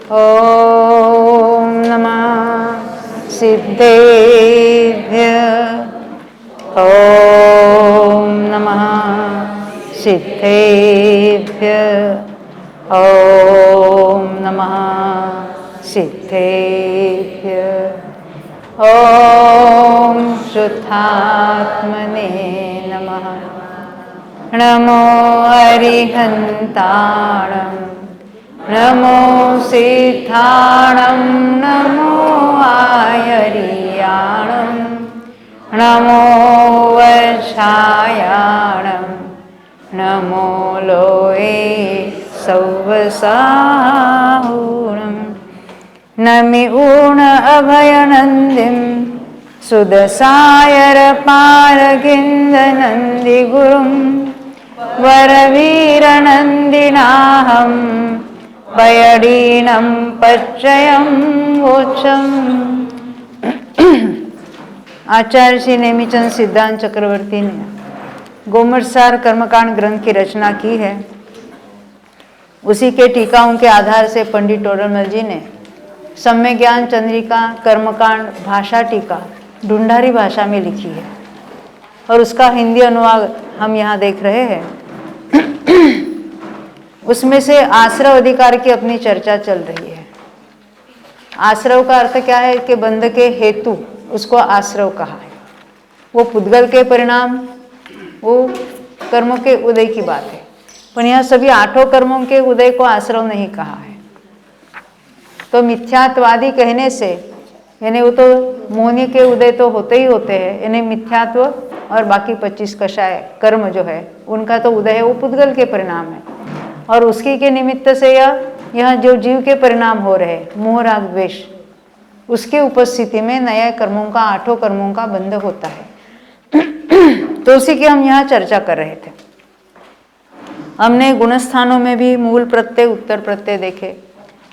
ॐ नमः सिद्धेभ्य ॐ नमः सिद्धेभ्य ॐ नमः सिद्धेभ्य ॐ शुद्धात्मने नमः। नमो अरिहन्ताणं नमो सिद्धाणं नमो आयर्याणं नमो वर्षायाणं नमो लोये सौवसाहुणं नमि ऊर्ण अभयनन्दिं सुदसायरपारगिन्दनन्दिगुरुं वरवीरनन्दिनाहं पयडीनं पच्चयं वोचम्। आचार्य श्री नेमिचंद सिद्धांत चक्रवर्ती ने गोमटसार कर्मकांड ग्रंथ की रचना की है। उसी के टीकाओं के आधार से पंडित टोडरमल जी ने सम्य ज्ञान चंद्रिका कर्मकांड भाषा टीका ढूंढारी भाषा में लिखी है और उसका हिंदी अनुवाद हम यहाँ देख रहे हैं। उसमें से आश्रव अधिकार की अपनी चर्चा चल रही है। आश्रव का अर्थ क्या है कि बंध के हेतु, उसको आश्रव कहा है। वो पुद्गल के परिणाम, वो कर्मों के उदय की बात है, पर यहाँ सभी आठों कर्मों के उदय को आश्रव नहीं कहा है। तो मिथ्यात्वादी कहने से यानी वो तो मोहनी के उदय तो होते ही होते हैं, यानी मिथ्यात्व और बाकी 25 कषाय कर्म जो है उनका तो उदय है, वो पुद्गल के परिणाम है। और उसकी के निमित्त से यह जो जीव के परिणाम हो रहे मोह राग द्वेष, उसकी उपस्थिति में नए कर्मों का, आठों कर्मों का बंध होता है। तो उसी की हम यहाँ चर्चा कर रहे थे। हमने गुणस्थानों में भी मूल प्रत्यय उत्तर प्रत्यय देखे।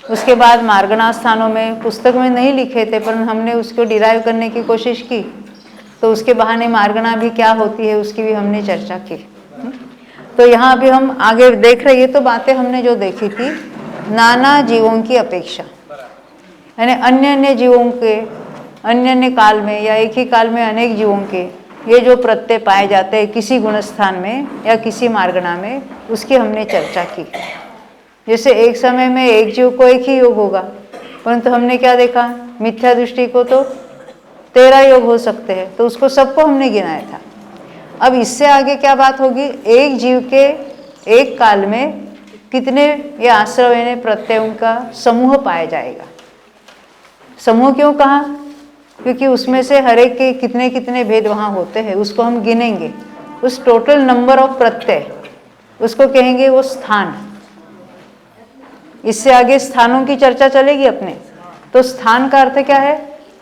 उसके बाद मार्गणा स्थानों में पुस्तक में नहीं लिखे थे, पर हमने उसको डिराइव करने की कोशिश की, तो उसके बहाने मार्गणा भी क्या होती है उसकी भी हमने चर्चा की। तो यहाँ भी हम आगे देख रहे, ये तो बातें हमने जो देखी थी, नाना जीवों की अपेक्षा यानी अन्य अन्य जीवों के अन्य अन्य काल में या एक ही काल में अनेक जीवों के ये जो प्रत्यय पाए जाते हैं किसी गुणस्थान में या किसी मार्गणा में, उसकी हमने चर्चा की। जैसे एक समय में एक जीव को एक ही योग होगा, परंतु हमने क्या देखा, मिथ्या दृष्टि को तो 13 योग हो सकते हैं, तो उसको सबको हमने गिनाया था। अब इससे आगे क्या बात होगी, एक जीव के एक काल में कितने ये आश्रव यानी प्रत्ययों का समूह पाया जाएगा। समूह क्यों कहा, क्योंकि उसमें से हर एक के कितने कितने भेद वहाँ होते हैं, उसको हम गिनेंगे। उस टोटल नंबर ऑफ प्रत्यय उसको कहेंगे वो स्थान। इससे आगे स्थानों की चर्चा चलेगी अपने। तो स्थान का अर्थ क्या है,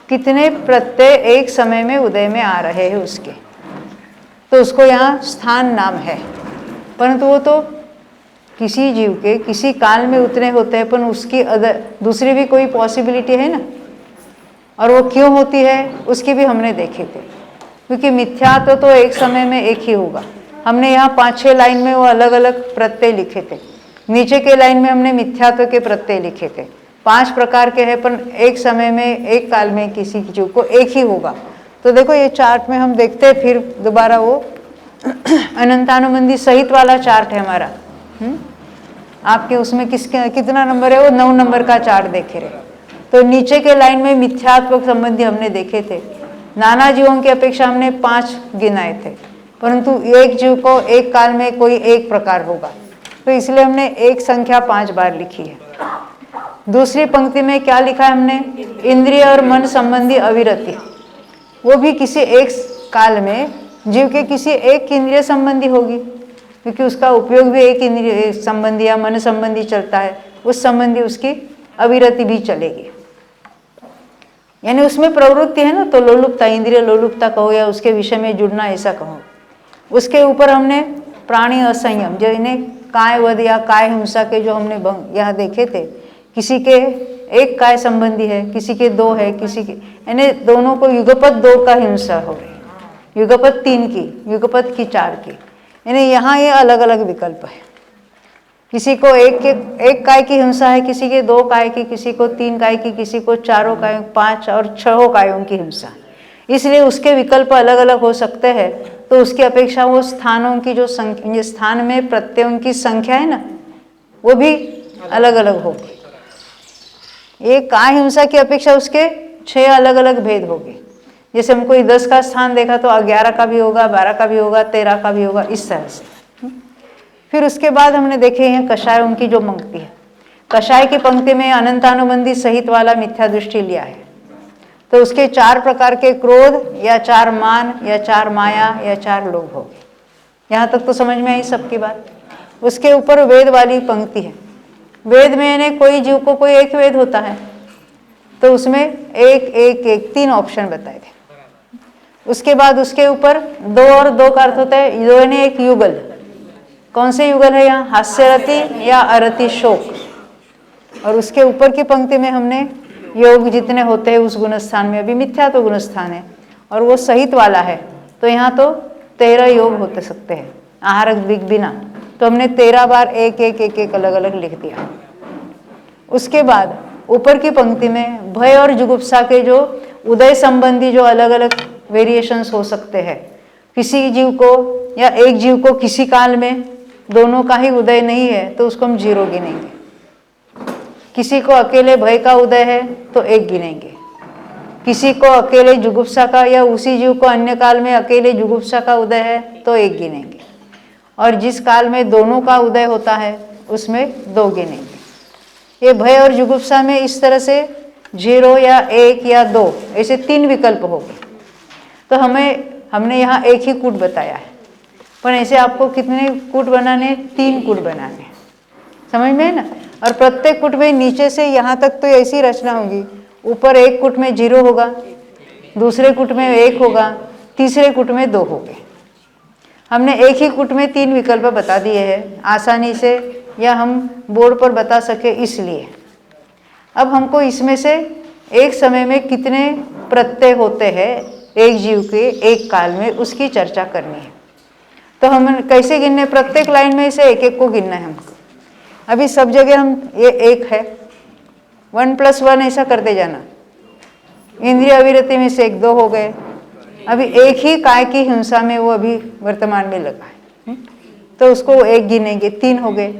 कितने प्रत्यय एक समय में उदय में आ रहे हैं उसके, तो उसको यहाँ स्थान नाम है। परंतु वो तो किसी जीव के किसी काल में उतने होते हैं, पर उसकी दूसरी भी कोई पॉसिबिलिटी है ना, और वो क्यों होती है उसकी भी हमने देखे थे। क्योंकि मिथ्यात्व तो एक समय में एक ही होगा। हमने यहाँ 5-6 लाइन में वो अलग अलग प्रत्यय लिखे थे। नीचे के लाइन में हमने मिथ्यात्व के प्रत्यय लिखे थे, 5 प्रकार के हैं, पर एक समय में एक काल में किसी जीव को एक ही होगा। तो देखो ये चार्ट में हम देखते हैं फिर दोबारा, वो अनंतानुबंधी सहित वाला चार्ट है हमारा। आपके उसमें कितना नंबर है, वो 9 नंबर का चार्ट देखे रहे। तो नीचे के लाइन में मिथ्यात्व संबंधी हमने देखे थे। नाना जीवों की अपेक्षा हमने 5 गिनाए थे, परंतु एक जीव को एक काल में कोई एक प्रकार होगा, तो इसलिए हमने एक संख्या 5 बार लिखी है। दूसरी पंक्ति में क्या लिखा है हमने, इंद्रिय और मन संबंधी अविरति, वो भी किसी एक काल में जीव के किसी एक इंद्रिय संबंधी होगी, क्योंकि उसका उपयोग भी एक इंद्रिय संबंधी या मन संबंधी चलता है, उस संबंधी उसकी अविरति भी चलेगी। यानी उसमें प्रवृत्ति है ना, तो लोलुपता, इंद्रिय लोलुपता कहो या उसके विषय में जुड़ना ऐसा कहो। उसके ऊपर हमने प्राणी असंयम, जो इन्हें काय वध या काय हिंसा के जो हमने यहाँ देखे थे, किसी के एक काय संबंधी है, किसी के 2 है, किसी के यानी दोनों को युगपत 2 का हिंसा हो रही, युगपत 3 की, युगपत की 4 की, यानी यहाँ ये अलग अलग विकल्प है। किसी को एक काय की हिंसा है, किसी के 2 काय की, किसी को 3 काय की, किसी को 4 काय, 5 और 6 कायों की हिंसा। इसलिए उसके विकल्प अलग अलग हो सकते हैं। तो उसकी अपेक्षा वो स्थानों की जो संख्या, स्थान में प्रत्ययों की संख्या है ना, वो भी अलग अलग होगी। एक काय हिंसा की अपेक्षा उसके 6 अलग अलग भेद होंगे। जैसे हम कोई 10 का स्थान देखा तो 11 का भी होगा, 12 का भी होगा, 13 का भी होगा, इस तरह से। फिर उसके बाद हमने देखे हैं कषायों की जो पंक्ति है। कषाय की पंक्ति में अनंतानुबंधी सहित वाला मिथ्या दृष्टि लिया है। तो उसके 4 प्रकार के क्रोध या 4 मान या 4 माया या 4 लोभ हो गए। यहाँ तक तो समझ में आई सबकी बात। उसके ऊपर वेद वाली पंक्ति है। वेद में यानी कोई जीव को कोई एक वेद होता है, तो उसमें एक एक एक 3 ऑप्शन बताए थे। उसके बाद उसके ऊपर 2 और 2 का अर्थ होता है, 2 यानी एक युगल। कौन से युगल है यहाँ? हास्यरति या अरति शोक। और उसके ऊपर की पंक्ति में हमने योग जितने होते हैं उस गुणस्थान में, अभी मिथ्या तो गुणस्थान है और वो सहित वाला है, तो यहाँ तो 13 योग होते सकते हैं आहारक दिग बिना। तो हमने 13 बार एक एक एक एक अलग अलग लिख दिया। उसके बाद ऊपर की पंक्ति में भय और जुगुप्सा के जो उदय संबंधी जो अलग अलग वेरिएशंस हो सकते हैं, किसी जीव को या एक जीव को किसी काल में दोनों का ही उदय नहीं है तो उसको हम 0 गिनेंगे। किसी को अकेले भय का उदय है तो 1 गिनेंगे। किसी को अकेले जुगुप्सा का या उसी जीव को अन्य काल में अकेले जुगुप्सा का उदय है तो 1 गिनेंगे। और जिस काल में दोनों का उदय होता है उसमें 2 गिनेंगे। ये भय और जुगुप्सा में इस तरह से 0 या 1 या 2 ऐसे 3 विकल्प हो गए। तो हमने यहाँ एक ही कूट बताया है, पर ऐसे आपको कितने कूट बनाने? 3 कूट बनाने। समझ में है ना? और प्रत्येक कूट में नीचे से यहाँ तक तो ऐसी रचना होगी। ऊपर एक कूट में 0 होगा, दूसरे कूट में 1 होगा, तीसरे कूट में 2 होंगे। हमने एक ही कूट में 3 विकल्प बता दिए हैं आसानी से, या हम बोर्ड पर बता सके इसलिए। अब हमको इसमें से एक समय में कितने प्रत्यय होते हैं एक जीव के एक काल में, उसकी चर्चा करनी है। तो हम कैसे गिनने? प्रत्येक लाइन में से एक एक को गिनना है हमको। अभी सब जगह हम ये 1 है, 1 + 1 ऐसा करते जाना। इंद्रिय अविरति में से 1 2 हो गए। अभी एक ही काय की हिंसा में वो अभी वर्तमान में लगा है, तो उसको 1 गिनेंगे, 3 हो गए।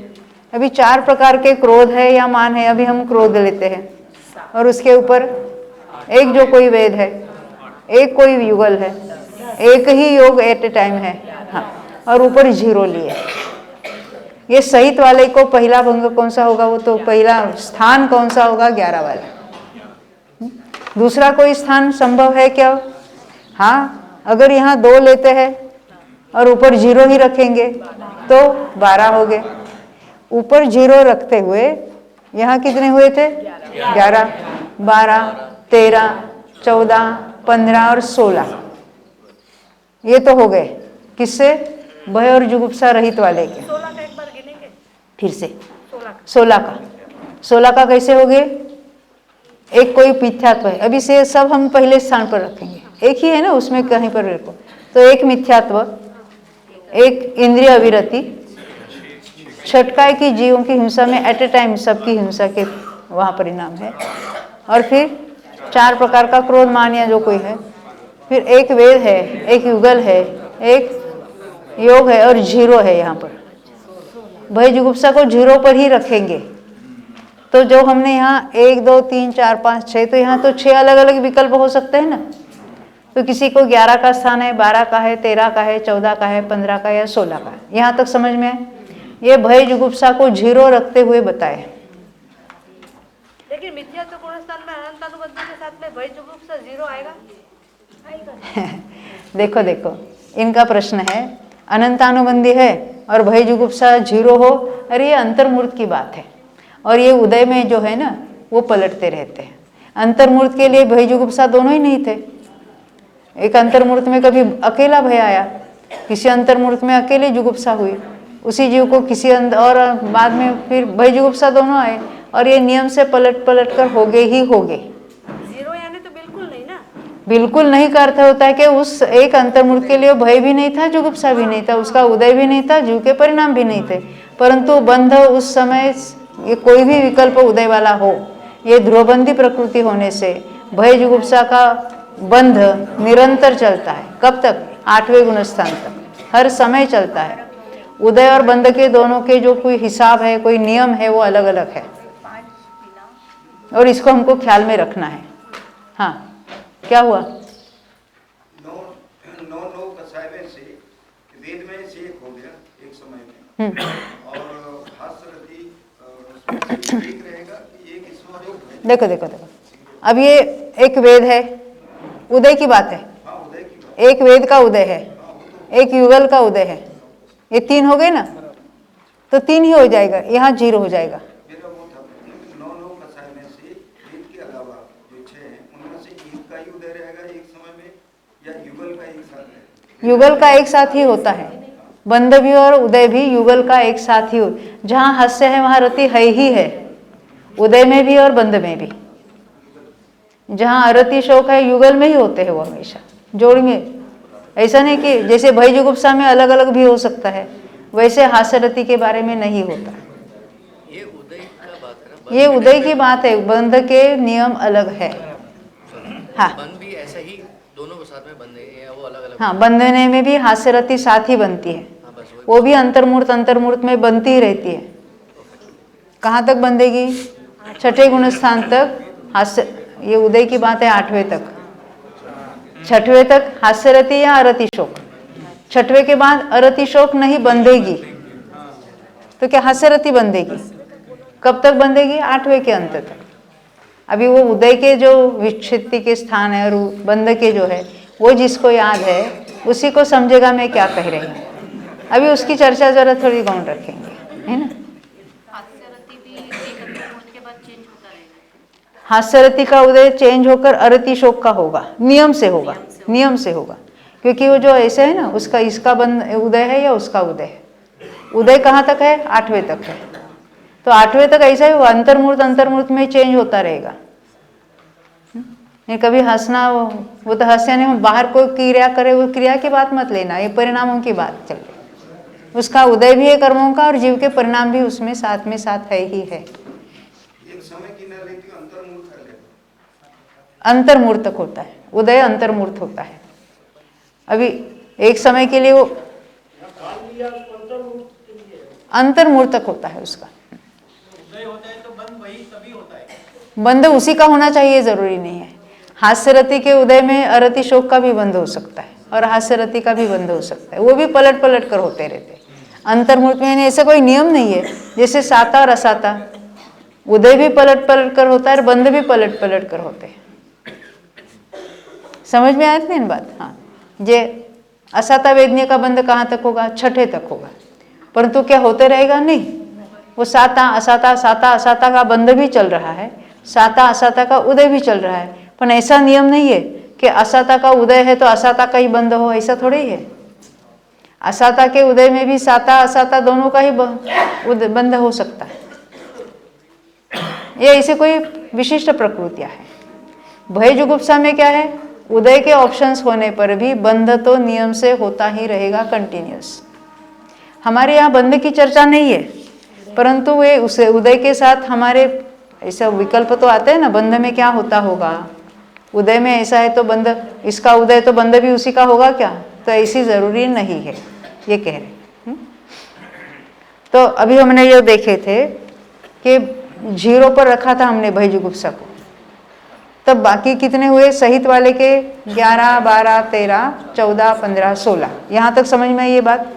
अभी 4 प्रकार के क्रोध है या मान है, अभी हम क्रोध लेते हैं। और उसके ऊपर एक जो कोई वेद है, एक कोई युगल है, एक ही योग एट ए टाइम है, हाँ, और ऊपर 0 लिए। ये सहित वाले को पहला भंग कौन सा होगा? वो तो पहला स्थान कौन सा होगा? 11 वाला। दूसरा कोई स्थान संभव है क्या? हाँ, अगर यहाँ 2 लेते हैं और ऊपर 0 ही रखेंगे तो 12 हो गए। ऊपर 0 रखते हुए यहाँ कितने हुए थे? 11, 12, 13, 14, 15 और 16। ये तो हो गए किससे? भय और जुगुप्सा रहित वाले के। 16 का एक बार गिनेंगे फिर से 16 का कैसे हो गए? एक कोई मिथ्यात्व है, अभी से सब हम पहले स्थान पर रखेंगे, एक ही है ना, उसमें कहीं पर रखो। तो एक मिथ्यात्व, एक इंद्रिय अविरति, छटकाय की जीवों की हिंसा में एट ए टाइम सबकी हिंसा के वहाँ परिणाम है। और फिर 4 प्रकार का क्रोध मान या जो कोई है, फिर एक वेद है, एक युगल है, एक योग है और 0 है। यहाँ पर भय जुगुप्सा को 0 पर ही रखेंगे। तो जो हमने यहाँ 1 2 3 4 5 6, तो यहाँ तो 6 अलग अलग विकल्प हो सकते हैं ना। तो किसी को 11 का स्थान है, 12 का है, 13 का है, 14 का है, 15 का या 16 का है। यहाँ तक समझ में आए? ये भय जुगुप्सा को 0 रखते हुए बताए। लेकिन मिथ्या तो गुणस्थान में अनंतानुबंधी के साथ में भय जुगुप्सा 0 आएगा? देखो इनका प्रश्न है, अनंतानुबंधी है और भय जुगुप्सा 0 हो। अरे ये अंतर्मूर्त की बात है, और ये उदय में जो है ना वो पलटते रहते हैं। अंतर्मूर्त के लिए भय जुगुप्सा दोनों ही नहीं थे। एक अंतर्मूर्त में कभी अकेला भय आया, किसी अंतर्मूर्त में अकेले जुगुप्सा हुई, उसी जीव को किसी और बाद में फिर भय जुगुप्सा दोनों आए, और ये नियम से पलट कर हो गए ही हो गए। 0 यानी तो बिल्कुल नहीं ना। बिल्कुल नहीं का अर्थ होता है कि उस एक अंतर्मूर्त के लिए भय भी नहीं था, जुगुप्सा भी नहीं था, उसका उदय भी नहीं था, जीव के परिणाम भी नहीं थे। परंतु बंध उस समय ये कोई भी विकल्प उदय वाला हो, ये ध्रुवबंधी प्रकृति होने से भय जुगुप्सा का बंध निरंतर चलता है। कब तक? 8वें गुणस्थान तक, हर समय चलता है। उदय और बंध के दोनों के जो कोई हिसाब है, कोई नियम है, वो अलग अलग है और इसको हमको ख्याल में रखना है। हाँ, क्या हुआ? नौ कसाय से वेद में से एक हो गया एक समय में, और हास्यरथी एक रहेगा कि एक ईश्वर है। देखो देखो देखो, अब ये एक वेद है, उदय की बात है। हाँ, उदय की बात। एक वेद का उदय है, एक युगल का उदय है, ये 3 हो गए ना, तो 3 ही हो जाएगा, यहाँ 0 हो जाएगा। मेरा वो था 9 कसाय में से वेद के अलावा जो 6 हैं उनमें से एक का ही उदय रहेगा एक समय में, या युगल का एक साथ है? युगल का एक साथ ही होता है, बंध भी और उदय भी युगल का एक साथ ही हो। जहाँ हास्य है वहाँ रति है ही है, उदय में भी और बंध में भी। जहाँ अरति शोक है युगल में ही होते हैं वो हमेशा, जोड़ में। ऐसा नहीं कि जैसे भय जुगुप्सा में अलग अलग भी हो सकता है, वैसे हास्यरति के बारे में नहीं होता। ये उदय का बात है, ये उदय की बात है, बंध के नियम अलग है। हाँ, बंद भी ऐसा ही दोनों के साथ में बंधे हैं, वो अलग अलग। हाँ, बंधने में भी हास्यरति साथ ही बनती है, हाँ, बस वही। वो भी अंतर्मूर्त में बनती ही रहती है। कहाँ तक बंधेगी? 6ठे गुणस्थान तक हास्य, ये उदय की बात है 8वें तक। 6ठवें तक हास्यरति या अरति शोक, 6ठवें के बाद अरति शोक नहीं बंधेगी, तो क्या हास्यरति बंधेगी? कब तक बंधेगी? 8वें के अंत तक। अभी वो उदय के जो विच्छित्ति के स्थान है और बंध के जो है, वो जिसको याद है उसी को समझेगा मैं क्या कह रही हूँ। अभी उसकी चर्चा जरा थोड़ी गौण रखेंगे, है ना। हास्यरति भी एक अंतर्मुख के बाद चेंज होता रहेगा। हास्यरति का उदय चेंज होकर अरति शोक का होगा, नियम से होगा, नियम से होगा, क्योंकि वो जो ऐसे है ना, उसका इसका बंद उदय है या उसका उदय है। उदय कहाँ तक है? 8वें तक है, तो 8वें तक ऐसा ही वो अंतर्मूर्त में चेंज होता रहेगा। ये कभी हंसना, वो तो हंसे नहीं, बाहर कोई क्रिया करे, वो क्रिया की बात मत लेना, ये परिणामों की बात चल रही। उसका उदय भी है कर्मों का और जीव के परिणाम भी उसमें साथ में साथ है ही है। एक समय की न लेती अंतर्मूर्त कर लेते। अंतर्मूर्तक होता है उदय, अंतर्मूर्त होता है। अभी एक समय के लिए वो अंतर्मूर्तक होता है, उसका उदय होता है तो बंद वही तभी होता है। बंध उसी का होना चाहिए जरूरी नहीं है। हास्यरति के उदय में अरति शोक का भी बंध हो सकता है और हास्यरति का भी बंध हो सकता है, वो भी पलट पलट कर होते रहते हैं। अंतर्मूर्त में ऐसा कोई नियम नहीं है, जैसे साता और असाता, उदय भी पलट पलट कर होता है और बंध भी पलट पलट कर होते हैं। समझ में आया था इन बात? हाँ, जे असाता वेदनीय का बंध कहाँ तक होगा? 6ठे तक होगा, परंतु क्या होते रहेगा? नहीं, वो साता असाता का बंध भी चल रहा है, साता असाता का उदय भी चल रहा है। पर ऐसा नियम नहीं है कि असाता का उदय है तो असाता का ही बंध हो, ऐसा थोड़ी ही है। असाता के उदय में भी साता असाता दोनों का ही बंध हो सकता है। ये ऐसे कोई विशिष्ट प्रकृतियां है। भय जुगुप्सा में क्या है? उदय के ऑप्शंस होने पर भी बंध तो नियम से होता ही रहेगा, कंटिन्यूस। हमारे यहाँ बंध की चर्चा नहीं है, परंतु वे उसे उदय के साथ हमारे ऐसा विकल्प तो आते हैं ना, बंध में क्या होता होगा, उदय में ऐसा है तो बंध, इसका उदय तो बंध भी उसी का होगा क्या? तो ऐसी जरूरी नहीं है, ये कह रहे। तो अभी हमने ये देखे थे कि 0 पर रखा था हमने भय जुगुप्सा को, तब बाकी कितने हुए सहित वाले के? 11, 12, 13, 14, 15, 16। यहाँ तक समझ में आई ये बात?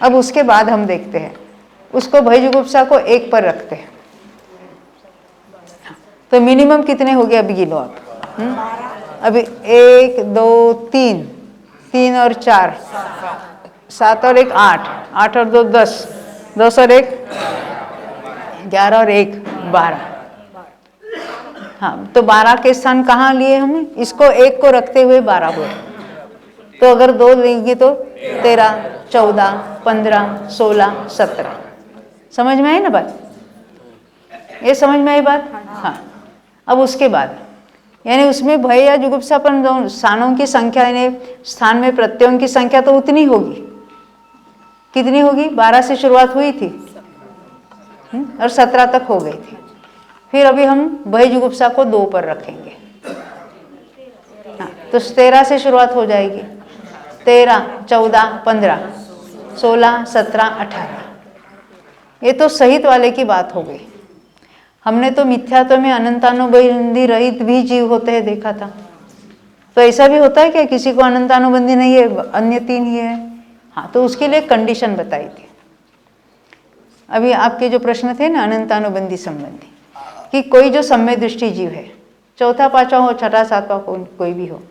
अब उसके बाद हम देखते हैं उसको भय जुगुप्सा को 1 पर रखते हैं, तो मिनिमम कितने हो गए? अभी गिनो आप। अभी 1, 2, 3, 3 और 4, 7 और 1 8, 8 और 2 10, 10 और 1 11 और 1 12। हाँ, तो 12 के स्थान कहाँ लिए हमने? इसको 1 को रखते हुए 12 हुए। तो अगर 2 लेंगे तो 13, 14, 15, 16, 17। समझ में आई ना बात? ये समझ में आई बात? हाँ। अब उसके बाद यानी उसमें भय या जुगुप्सापन स्थानों की संख्या, यानी स्थान में प्रत्ययों की संख्या तो उतनी होगी। कितनी होगी? 12 से शुरुआत हुई थी, और 17 तक हो गई थी। फिर अभी हम बहिजुगुप्सा को 2 पर रखेंगे। हाँ, तो 13 से शुरुआत हो जाएगी। 13, 14, 15, 16, 17, 18। ये तो सहित वाले की बात हो गई। हमने तो मिथ्यात्व में अनंतानुबंधी रहित भी जीव होते हैं देखा था। तो ऐसा भी होता है क्या किसी को अनंतानुबंधी नहीं है, अन्य 3 ही है? हाँ, तो उसके लिए कंडीशन बताई थी। अभी आपके जो प्रश्न थे ना अनंतानुबंधी संबंधी, कि कोई जो सम्यक दृष्टि जीव है, चौथा, पांचवा हो, छठा, सातवां कोई भी हो,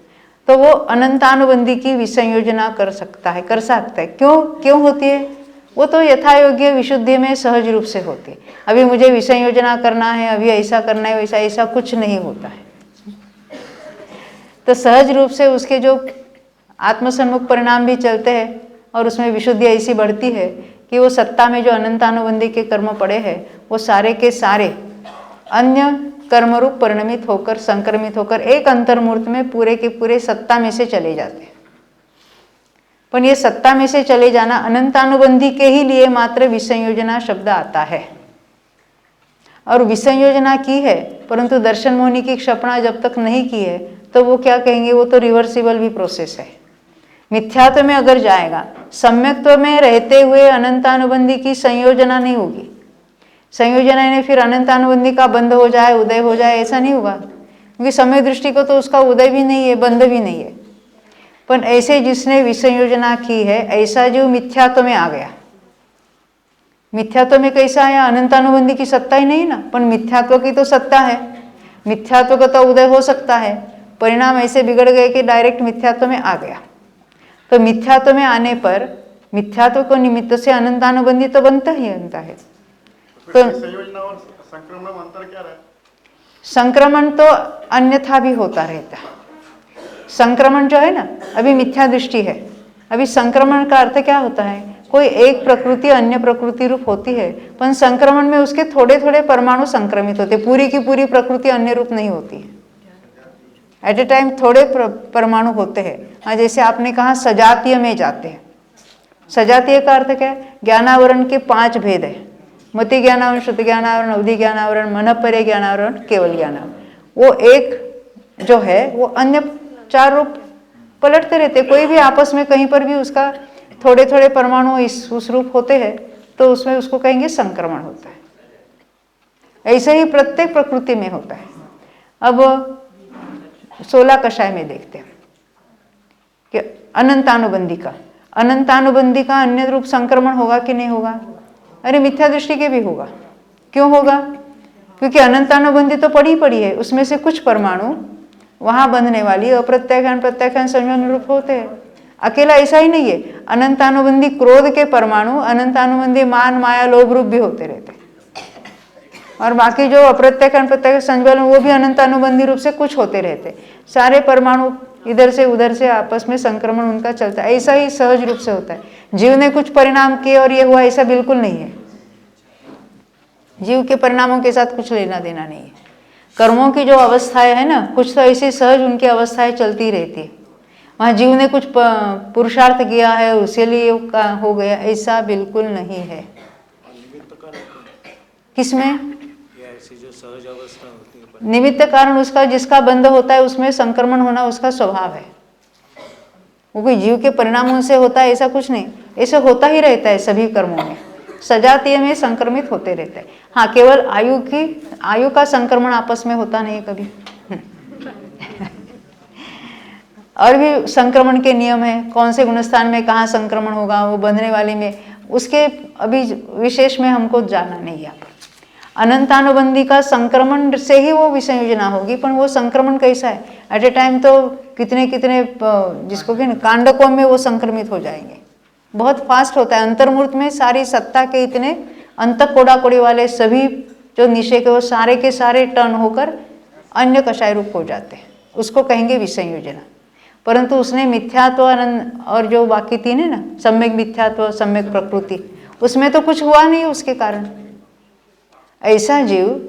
तो वो अनंतानुबंधी की विसंयोजना कर सकता है। क्यों होती है? वो तो यथा योग्य विशुद्धि में सहज रूप से होती है। अभी मुझे विसंयोजना करना है, अभी ऐसा करना है, वैसा ऐसा कुछ नहीं होता है। तो सहज रूप से उसके जो आत्मसन्मुख परिणाम भी चलते हैं और उसमें विशुद्धि ऐसी बढ़ती है कि वो सत्ता में जो अनंतानुबंधी के कर्म पड़े हैं वो सारे के सारे अन्य कर्मरूप परिणमित होकर, संक्रमित होकर एक अंतर्मूर्त में पूरे के पूरे सत्ता में से चले जाते हैं। पर ये सत्ता में से चले जाना अनंतानुबंधी के ही लिए मात्र विसंयोजना शब्द आता है। और विसंयोजना की है, परंतु दर्शन मोहिनी की क्षपणा जब तक नहीं की है तो वो क्या कहेंगे, वो तो रिवर्सिबल भी प्रोसेस है। मिथ्यात्व में अगर जाएगा, सम्यक्त्व में रहते हुए अनंतानुबंधी की संयोजना नहीं होगी। संयोजना ने फिर अनंतानुबंधी का बंध हो जाए, उदय हो जाए, ऐसा नहीं होगा, क्योंकि समय दृष्टि को तो उसका उदय भी नहीं है, बंध भी नहीं है। पर ऐसे जिसने विसंयोजना की है, ऐसा जो मिथ्यात्व में आ गया। मिथ्यात्व में कैसा आया? अनंतानुबंधी की सत्ता ही नहीं ना, पर मिथ्यात्व की तो सत्ता है। मिथ्यात्व का तो उदय हो सकता है, परिणाम ऐसे बिगड़ गए कि डायरेक्ट मिथ्यात्व में आ गया। तो मिथ्यात्व में आने पर मिथ्यात्व को निमित्त से अनंतानुबंधी तो बनता ही बनता है। तो संयोजना और संक्रमण में अंतर क्या है? संक्रमण तो अन्यथा भी होता रहता है। संक्रमण जो है ना, अभी मिथ्या दृष्टि है। अभी संक्रमण का अर्थ क्या होता है? कोई एक प्रकृति अन्य प्रकृति रूप होती है, पर संक्रमण में उसके थोड़े थोड़े परमाणु संक्रमित होते, पूरी की पूरी प्रकृति अन्य रूप नहीं होती है। एट ए टाइम थोड़े परमाणु होते हैं। हाँ, जैसे आपने कहा सजातीय में जाते हैं। सजातीय का अर्थ क्या है? ज्ञानावरण के 5 भेद है। मति ज्ञानावरण, श्रुति ज्ञानावरण, अवधि ज्ञानावरण, मनःपर्य ज्ञानावरण, केवल ज्ञानावरण। वो एक जो है वो अन्य 4 रूप पलटते रहते। कोई भी आपस में कहीं पर भी उसका थोड़े थोड़े परमाणु उस रूप होते हैं तो उसमें उसको कहेंगे संक्रमण होता है। ऐसे ही प्रत्येक प्रकृति में होता है। अब 16 कषाय में देखते हैं कि अनंतानुबंधी का अन्य रूप संक्रमण होगा कि नहीं होगा? अरे मिथ्या दृष्टि के भी होगा। क्यों होगा? क्योंकि अनंतानुबंधी तो पड़ी है, उसमें से कुछ परमाणु वहां बंधने वाली अप्रत्याख्यान प्रत्याख्यान संयोजन रूप होते हैं। अकेला ऐसा ही नहीं है, अनंतानुबंधी क्रोध के परमाणु अनंतानुबंधी मान माया लोभ रूप भी होते रहते हैं। और बाकी जो अप्रत्याख्यान प्रत्याख्यान संयोजन वो भी अनंतानुबंधी रूप से कुछ होते रहते। सारे परमाणु इधर से उधर से आपस में संक्रमण उनका चलता है। ऐसा ही सहज रूप से होता है। जीव ने कुछ परिणाम किए और ये हुआ, ऐसा बिल्कुल नहीं है। जीव के परिणामों के साथ कुछ लेना देना नहीं है। कर्मों की जो अवस्थाएं है ना, कुछ तो ऐसी सहज उनकी अवस्थाएं चलती रहती है। वहाँ जीव ने कुछ पुरुषार्थ किया है उसके लिए हो गया, ऐसा बिल्कुल नहीं है। किसमें? ऐसी जो सहज अवस्था होती है, निमित्त कारण उसका जिसका बंध होता है उसमें संक्रमण होना उसका स्वभाव है। वो कोई जीव के परिणामों से होता है ऐसा कुछ नहीं, ऐसे होता ही रहता है सभी कर्मों में। सजातीय में संक्रमित होते रहते हैं। हाँ, केवल आयु का संक्रमण आपस में होता नहीं कभी। और भी संक्रमण के नियम है, कौन से गुणस्थान में कहाँ संक्रमण होगा, वो बंधने वाले में, उसके अभी विशेष में हमको जानना नहीं है। अनंतानुबंधी का संक्रमण से ही वो विसंयोजना होगी, पर वो संक्रमण कैसा है? एट ए टाइम तो कितने जिसको कि कांडकों में वो संक्रमित हो जाएंगे। बहुत फास्ट होता है। अंतर्मूर्त में सारी सत्ता के इतने अंत कोड़ा कोड़ी वाले सभी जो निशे के वो सारे के सारे टर्न होकर अन्य कषाय रूप हो जाते हैं, उसको कहेंगे विसंयोजना। परंतु उसने मिथ्यात्व और जो बाकी 3 है ना, सम्यक मिथ्यात्व सम्यक प्रकृति, उसमें तो कुछ हुआ नहीं उसके कारण। ऐसा जीव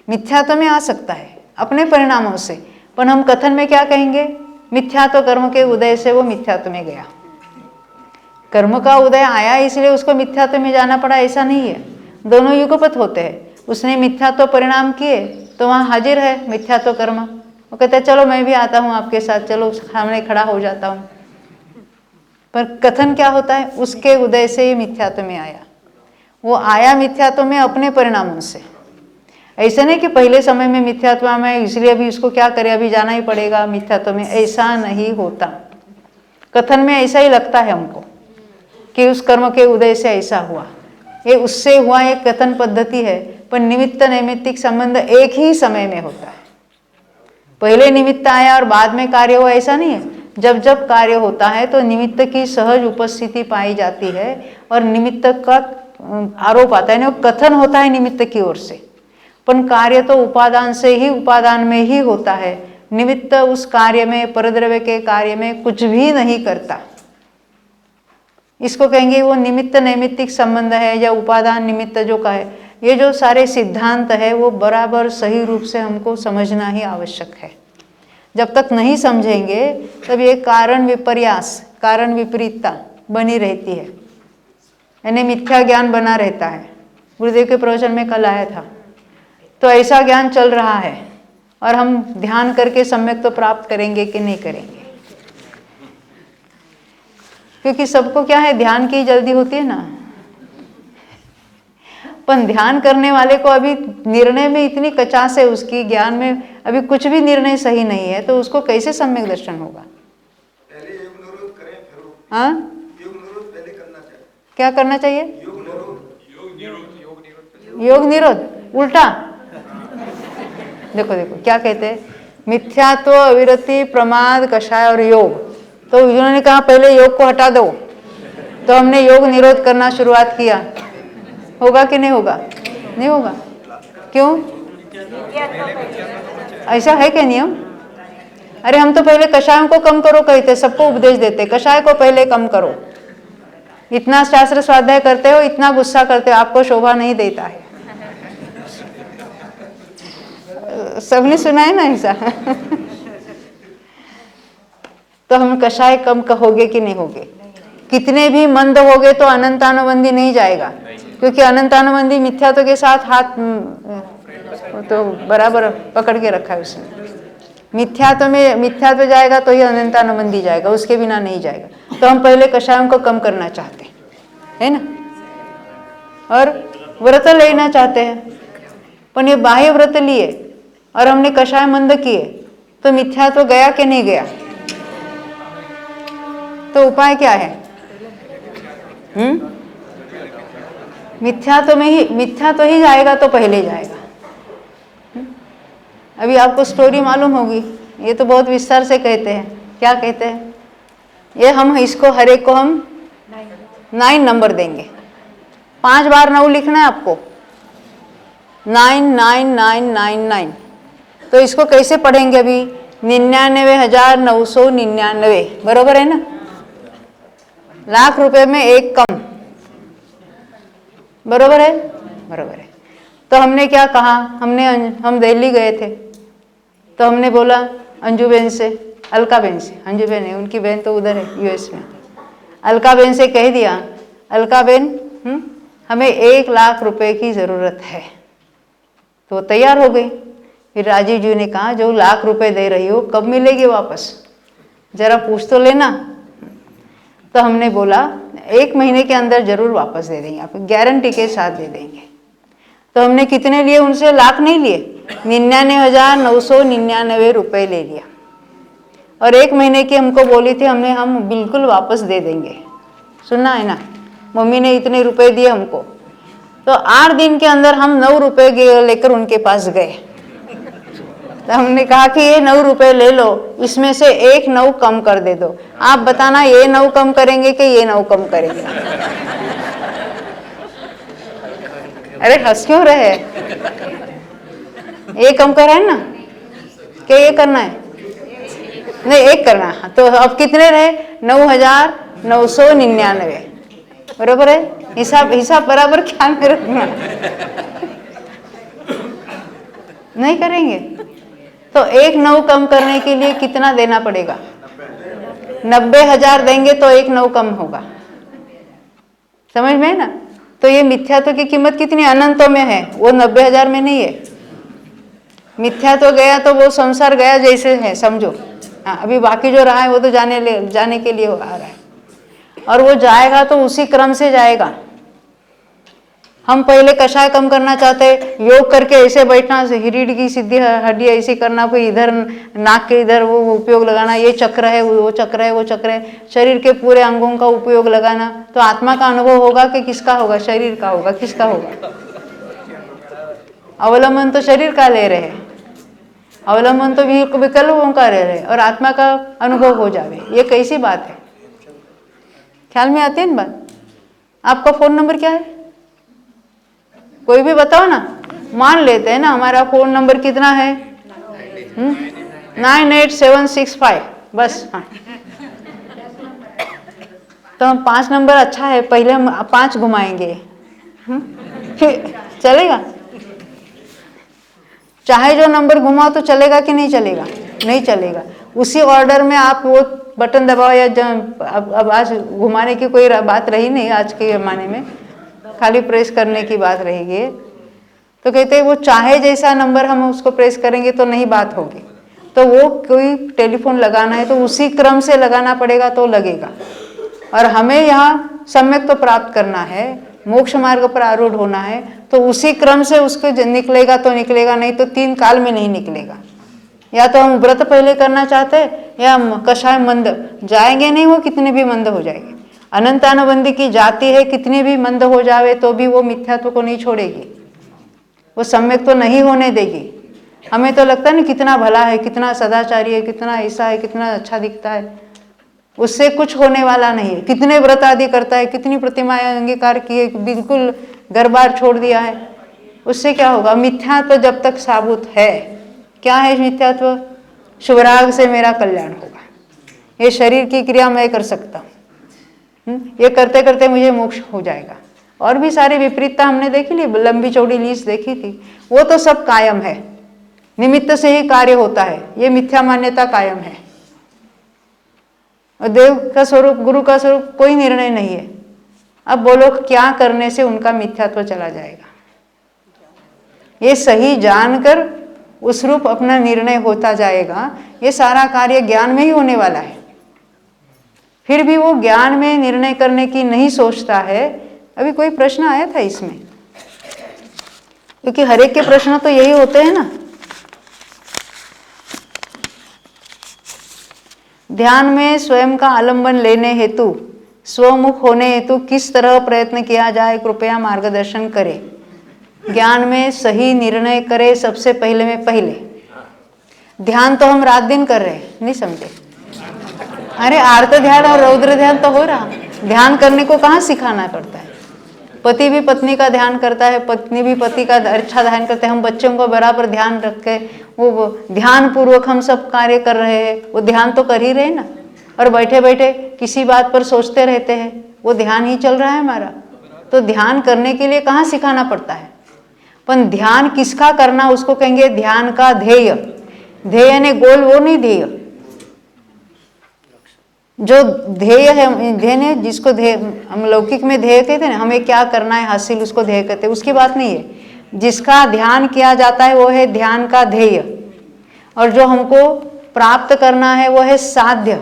मिथ्यात्व में आ सकता है अपने परिणामों से, पर हम कथन में क्या कहेंगे? मिथ्यात्व कर्म के उदय से वो मिथ्यात्व में गया। कर्म का उदय आया इसलिए उसको मिथ्यात्व में जाना पड़ा, ऐसा नहीं है। दोनों युगपत होते हैं। उसने मिथ्यात्व परिणाम किए तो वहाँ हाजिर है मिथ्यात्व कर्म। वो कहते हैं चलो मैं भी आता हूँ आपके साथ, चलो सामने खड़ा हो जाता हूँ। पर कथन क्या होता है, उसके उदय से ही मिथ्यात्व में आया। वो आया मिथ्यात्व में अपने परिणामों से। ऐसा नहीं कि पहले समय में मिथ्यात्व में इसलिए अभी उसको क्या करे, अभी जाना ही पड़ेगा मिथ्यात्व में, ऐसा नहीं होता। कथन में ऐसा ही लगता है हमको कि उस कर्म के उदय से ऐसा हुआ, ये उससे हुआ, एक कथन पद्धति है। पर निमित्त नैमित्तिक संबंध एक ही समय में होता है। पहले निमित्त आया और बाद में कार्य हुआ, ऐसा नहीं है। जब जब कार्य होता है तो निमित्त की सहज उपस्थिति पाई जाती है और निमित्त का आरोप आता है, ना कथन होता है निमित्त की ओर से। पर कार्य तो उपादान से ही, उपादान में ही होता है। निमित्त उस कार्य में, परद्रव्य के कार्य में कुछ भी नहीं करता। इसको कहेंगे वो निमित्त नैमित्तिक संबंध है या उपादान निमित्त जो का है। ये जो सारे सिद्धांत है वो बराबर सही रूप से हमको समझना ही आवश्यक है। जब तक नहीं समझेंगे तब ये कारण विपर्यास, कारण विपरीतता बनी रहती है, यानी मिथ्या ज्ञान बना रहता है। गुरुदेव के प्रवचन में कल आया था, तो ऐसा ज्ञान चल रहा है और हम ध्यान करके सम्यक तो प्राप्त करेंगे कि नहीं करेंगे। क्योंकि सबको क्या है, ध्यान की जल्दी होती है ना। पर ध्यान करने वाले को अभी निर्णय में इतनी कचास है, उसकी ज्ञान में अभी कुछ भी निर्णय सही नहीं है, तो उसको कैसे सम्यक दर्शन होगा। पहले योग निरोध करें, फिर हाँ, योग निरोध पहले करना चाहिए। क्या करना चाहिए? योग निरोध, योग निरोध उल्टा। देखो देखो क्या कहते हैं, मिथ्यात्व, अविरति, प्रमाद, कषाय और योग। तो उन्होंने कहा पहले योग को हटा दो, तो हमने योग निरोध करना शुरुआत किया। होगा कि नहीं होगा? नहीं होगा। क्यों? ऐसा है क्या नियम? अरे हम तो पहले कषायों को कम करो कहते, सबको उपदेश देते, कषाय को पहले कम करो। इतना शास्त्र स्वाध्याय करते हो, इतना गुस्सा करते हो, आपको शोभा नहीं देता है। सबने सुना है ना ऐसा। तो हम कषाय कम कहोगे कि नहीं होगे? कितने भी मंद होगे तो अनंतानुबंधी नहीं जाएगा, क्योंकि अनंतानुबंधी मिथ्यात्व के साथ हाथ तो बराबर पकड़ के रखा है उसने। मिथ्यात्व में मिथ्यात्व जाएगा तो ही अनंतानुबंधी जाएगा, उसके बिना नहीं जाएगा। तो हम पहले कषायों को कम करना चाहते हैं, है ना, और व्रत लेना चाहते हैं। पर ये बाह्य व्रत लिए और हमने कषाय मंद किए तो मिथ्यात्व गया कि नहीं गया? तो उपाय क्या है? मिथ्यात्व में ही, मिथ्यात्व ही जाएगा तो पहले जाएगा। अभी आपको स्टोरी मालूम होगी, ये तो बहुत विस्तार से कहते हैं। क्या कहते हैं? ये हम इसको हर एक को हम 9 नंबर देंगे। 5 बार 9 लिखना है आपको, 99999। तो इसको कैसे पढ़ेंगे? अभी 99,999, बरोबर है ना? लाख रुपए में एक कम, बरोबर है? बरोबर है। तो हमने क्या कहा, हम दिल्ली गए थे, तो हमने बोला अंजू बहन से, अलका बहन से, अंजू बहन है, उनकी बहन तो उधर है यूएस में। अलका बहन से कह दिया, अलका बहन हमें 1 लाख रुपए की ज़रूरत है। तो तैयार हो गई। फिर राजीव जी ने कहा जो 1 लाख रुपए दे रही हो कब मिलेगी वापस, जरा पूछ तो लेना। तो हमने बोला 1 महीने के अंदर जरूर वापस दे देंगे, आपको गारंटी के साथ दे देंगे। तो हमने कितने लिए उनसे? लाख नहीं लिए, 99,999 रुपए ले लिया। और 1 महीने की हमको बोली थी, हम बिल्कुल वापस दे देंगे। सुनना है ना, मम्मी ने इतने रुपए दिए हमको। तो 8 दिन के अंदर हम 9 रुपए लेकर उनके पास गए। तो हमने कहा कि ये 9 रुपए ले लो, इसमें से 1 9 कम कर दे दो। आप बताना ये 9 कम करेंगे कि ये 9 कम करेंगे? अरे हंस क्यों रहे? ये कम करा है ना, क्या ये करना है? नहीं, 1 करना है। तो अब कितने रहे? 9,999, बरोबर है? हिसाब बराबर ख्याल में रखना। नहीं करेंगे तो 1 9 कम करने के लिए कितना देना पड़ेगा? 90,000 देंगे तो 1 9 कम होगा। समझ में है ना? तो ये मिथ्यात्व की कीमत कितनी अनंतों में है, वो 90,000 में नहीं है। मिथ्यात्व गया तो वो संसार गया जैसे है समझो। हाँ, अभी बाकी जो रहा है वो तो जाने के लिए आ रहा है, और वो जाएगा तो उसी क्रम से जाएगा। हम पहले कषाय कम करना चाहते हैं, योग करके ऐसे बैठना, रीढ़ की सीधी हड्डी ऐसी करना, कोई इधर नाक के इधर वो उपयोग लगाना, ये चक्र है वो चक्र है वो चक्र है, शरीर के पूरे अंगों का उपयोग लगाना, तो आत्मा का अनुभव होगा कि किसका होगा? शरीर का होगा। किसका होगा? अवलंबन तो शरीर का ले रहे हैं, अवलंबन तो विकल्पों का ले रहे हैं, और आत्मा का अनुभव हो जावे। ये कैसी बात है? ख्याल में आती है ना बात? आपका फोन नंबर क्या है? कोई भी बताओ ना। मान लेते हैं ना हमारा फोन नंबर कितना है? 98765 बस। हाँ, तो हम 5 नंबर अच्छा है, पहले हम 5 घुमाएंगे, फिर चलेगा? चाहे जो नंबर घुमाओ तो चलेगा कि नहीं चलेगा? नहीं चलेगा। उसी ऑर्डर में आप वो बटन दबाओ, या अब आज घुमाने की कोई बात रही नहीं आज के जमाने में, खाली प्रेस करने की बात रहेगी। तो कहते हैं वो चाहे जैसा नंबर हम उसको प्रेस करेंगे तो नहीं बात होगी। तो वो कोई टेलीफोन लगाना है तो उसी क्रम से लगाना पड़ेगा तो लगेगा। और हमें यहाँ सम्यक तो प्राप्त करना है, मोक्ष मार्ग पर आरूढ़ होना है, तो उसी क्रम से उसको निकलेगा तो निकलेगा, नहीं तो 3 काल में नहीं निकलेगा। या तो हम व्रत पहले करना चाहते हैं, या कषाय मंद जाएंगे नहीं, वो कितने भी मंद हो जाएंगे। अनंतानुबंधी की जाति है, कितनी भी मंद हो जावे तो भी वो मिथ्यात्व को नहीं छोड़ेगी, वो सम्यक तो नहीं होने देगी। हमें तो लगता है ना कितना भला है, कितना सदाचारी है, कितना ऐसा है, कितना अच्छा दिखता है, उससे कुछ होने वाला नहीं है। कितने व्रत आदि करता है, कितनी प्रतिमाएं अंगीकार की है, बिल्कुल घर बार छोड़ दिया है, उससे क्या होगा? मिथ्यात्व जब तक साबुत है। क्या है मिथ्यात्व? शुभराग से मेरा कल्याण होगा, ये शरीर की क्रिया मैं कर सकता हूँ, ये करते करते मुझे मोक्ष हो जाएगा। और भी सारी विपरीतता हमने देखी ली, लंबी चौड़ी लिस्ट देखी थी, वो तो सब कायम है, निमित्त से ही कार्य होता है, ये मिथ्या मान्यता कायम है। और देव का स्वरूप, गुरु का स्वरूप कोई निर्णय नहीं है। अब बोलो क्या करने से उनका मिथ्यात्व चला जाएगा? ये सही जानकर उस रूप अपना निर्णय होता जाएगा। ये सारा कार्य ज्ञान में ही होने वाला है। फिर भी वो ज्ञान में निर्णय करने की नहीं सोचता है। अभी कोई प्रश्न आया था इसमें, क्योंकि हर एक के प्रश्न तो यही होते हैं ना। ध्यान में स्वयं का आलंबन लेने हेतु, स्वमुख होने हेतु किस तरह प्रयत्न किया जाए, कृपया मार्गदर्शन करें। ज्ञान में सही निर्णय करें सबसे पहले में पहले। ध्यान तो हम रात दिन कर रहे हैं, नहीं समझे? अरे आर्त ध्यान और रौद्र ध्यान तो हो रहा। ध्यान करने को कहाँ सिखाना पड़ता है? पति भी पत्नी का ध्यान करता है, पत्नी भी पति का अच्छा ध्यान करते हैं। हम बच्चों को बराबर ध्यान रख के वो ध्यान पूर्वक हम सब कार्य कर रहे हैं, वो ध्यान तो कर ही रहे ना। और बैठे बैठे किसी बात पर सोचते रहते हैं, वो ध्यान ही चल रहा है हमारा। तो ध्यान करने के लिए कहाँ सिखाना पड़ता है? पर ध्यान किसका करना उसको कहेंगे ध्यान का ध्येय। ध्येय ने गोल वो नहीं, ध्येय जो ध्येय है, ध्येय ने जिसको ध्येय हम लौकिक में ध्येय कहते हैं ना, हमें क्या करना है हासिल, उसको ध्येय कहते हैं। उसकी बात नहीं है। जिसका ध्यान किया जाता है वो है ध्यान का ध्येय, और जो हमको प्राप्त करना है वो है साध्य।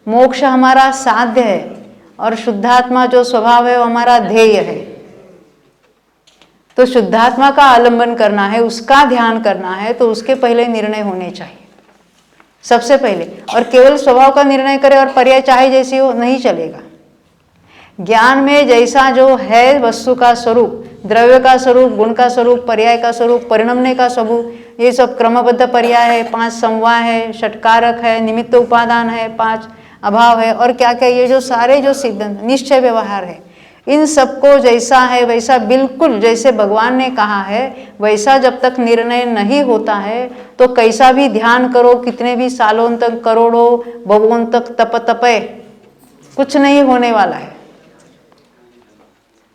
मोक्ष हमारा साध्य है, और शुद्धात्मा जो स्वभाव है वो हमारा ध्येय है। तो शुद्धात्मा का आलंबन करना है, उसका ध्यान करना है, तो उसके पहले निर्णय होने चाहिए सबसे पहले। और केवल स्वभाव का निर्णय करे और पर्याय चाहे जैसी हो, नहीं चलेगा। ज्ञान में जैसा जो है वस्तु का स्वरूप, द्रव्य का स्वरूप, गुण का स्वरूप, पर्याय का स्वरूप, परिणमने का स्वरूप, ये सब क्रमबद्ध पर्याय है, 5 समवाय है, षटकारक है, निमित्त उपादान है, 5 अभाव है, और क्या क्या ये जो सारे जो सिद्धांत निश्चय व्यवहार है, इन सबको जैसा है वैसा बिल्कुल जैसे भगवान ने कहा है वैसा जब तक निर्णय नहीं होता है, तो कैसा भी ध्यान करो, कितने भी सालों तक, करोड़ों भवों तक तपे, कुछ नहीं होने वाला है।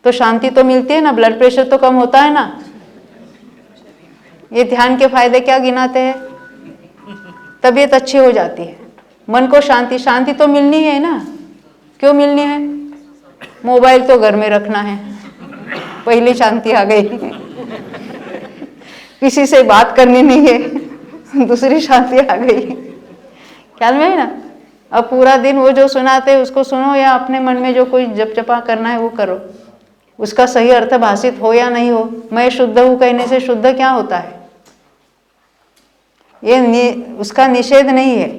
तो शांति तो मिलती है ना, ब्लड प्रेशर तो कम होता है ना। ये ध्यान के फायदे क्या गिनाते हैं? तबीयत अच्छी हो जाती है, मन को शांति, शांति तो मिलनी है ना। क्यों मिलनी है? मोबाइल तो घर में रखना है, पहली शांति आ गई। किसी से बात करनी नहीं है, दूसरी शांति आ गई। ख्याल में है ना? अब पूरा दिन वो जो सुनाते हैं उसको सुनो, या अपने मन में जो कोई जप जपा करना है वो करो। उसका सही अर्थ भाषित हो या नहीं हो, मैं शुद्ध हूँ कहने से शुद्ध क्या होता है? ये उसका निषेध नहीं है।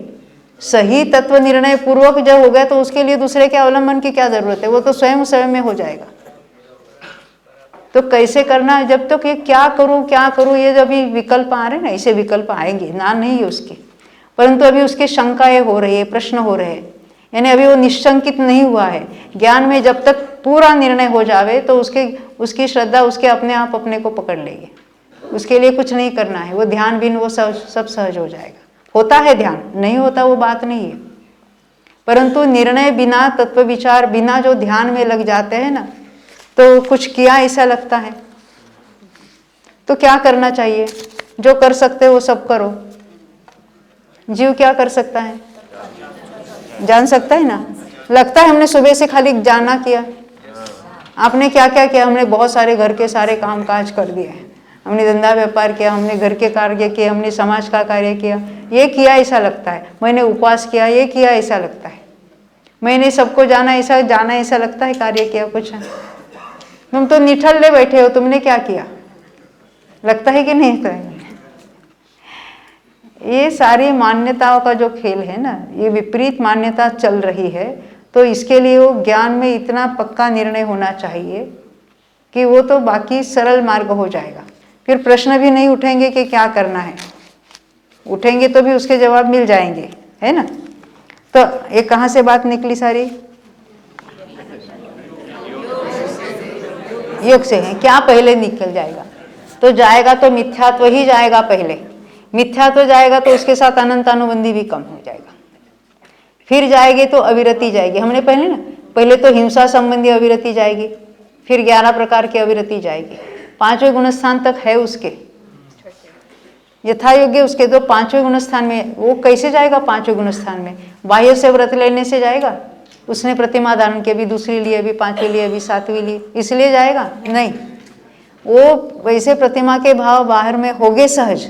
सही तत्व निर्णय पूर्वक जब हो गया तो उसके लिए दूसरे के अवलंबन की क्या जरूरत है? वो तो स्वयं स्वयं में हो जाएगा। तो कैसे करना है? जब तक ये क्या करूं ये जब भी विकल्प आ रहे हैं ना, ऐसे विकल्प आएंगे, ना नहीं है उसकी, परंतु अभी उसकी शंकाएं हो रही है, प्रश्न हो रहे हैं, यानी अभी वो निशंकित नहीं हुआ है। ज्ञान में जब तक पूरा निर्णय हो जावे तो उसकी श्रद्धा उसके अपने आप अपने को पकड़ लेगी। उसके लिए कुछ नहीं करना है, वो ध्यान बिन वो सब सहज हो जाएगा। होता है ध्यान, नहीं होता वो बात नहीं है, परंतु निर्णय बिना, तत्व विचार बिना जो ध्यान में लग जाते हैं ना, तो कुछ किया ऐसा लगता है। तो क्या करना चाहिए? जो कर सकते हो वो सब करो। जीव क्या कर सकता है? जान सकता है ना? लगता है हमने सुबह से खाली जाना किया। आपने क्या क्या किया? हमने बहुत सारे घर के सारे काम काज कर दिए हैं, हमने धंधा व्यापार किया, हमने घर के कार्य किए, हमने समाज का कार्य किया, ये किया ऐसा लगता है। मैंने उपवास किया, ये किया ऐसा लगता है। मैंने सबको जाना ऐसा लगता है, कार्य किया कुछ है। तुम तो निठल्ले बैठे हो, तुमने क्या किया? लगता है कि नहीं? तो ये सारी मान्यताओं का जो खेल है ना, ये विपरीत मान्यता चल रही है। तो इसके लिए वो ज्ञान में इतना पक्का निर्णय होना चाहिए कि वो तो बाकी सरल मार्ग हो जाएगा। फिर प्रश्न भी नहीं उठेंगे कि क्या करना है, उठेंगे तो भी उसके जवाब मिल जाएंगे, है ना? तो ये कहाँ से बात निकली सारी? योग से है। क्या पहले निकल जाएगा? तो जाएगा तो मिथ्यात्व ही जाएगा पहले। मिथ्यात्व जाएगा तो उसके साथ अनंत अनुबंधी भी कम हो जाएगा। फिर जाएगी तो अविरति जाएगी। हमने पहले तो हिंसा संबंधी अविरति जाएगी, फिर 11 प्रकार की अविरति जाएगी। 5वें गुणस्थान तक है उसके यथा योग्य, उसके तो 5वें गुणस्थान में। वो कैसे जाएगा 5वें गुणस्थान में? बाह्य से व्रत लेने से जाएगा? उसने प्रतिमा धारण की, अभी दूसरी ली, अभी 5वीं ली, अभी 7वीं ली, इसलिए जाएगा? नहीं। वो वैसे प्रतिमा के भाव बाहर में होगे सहज,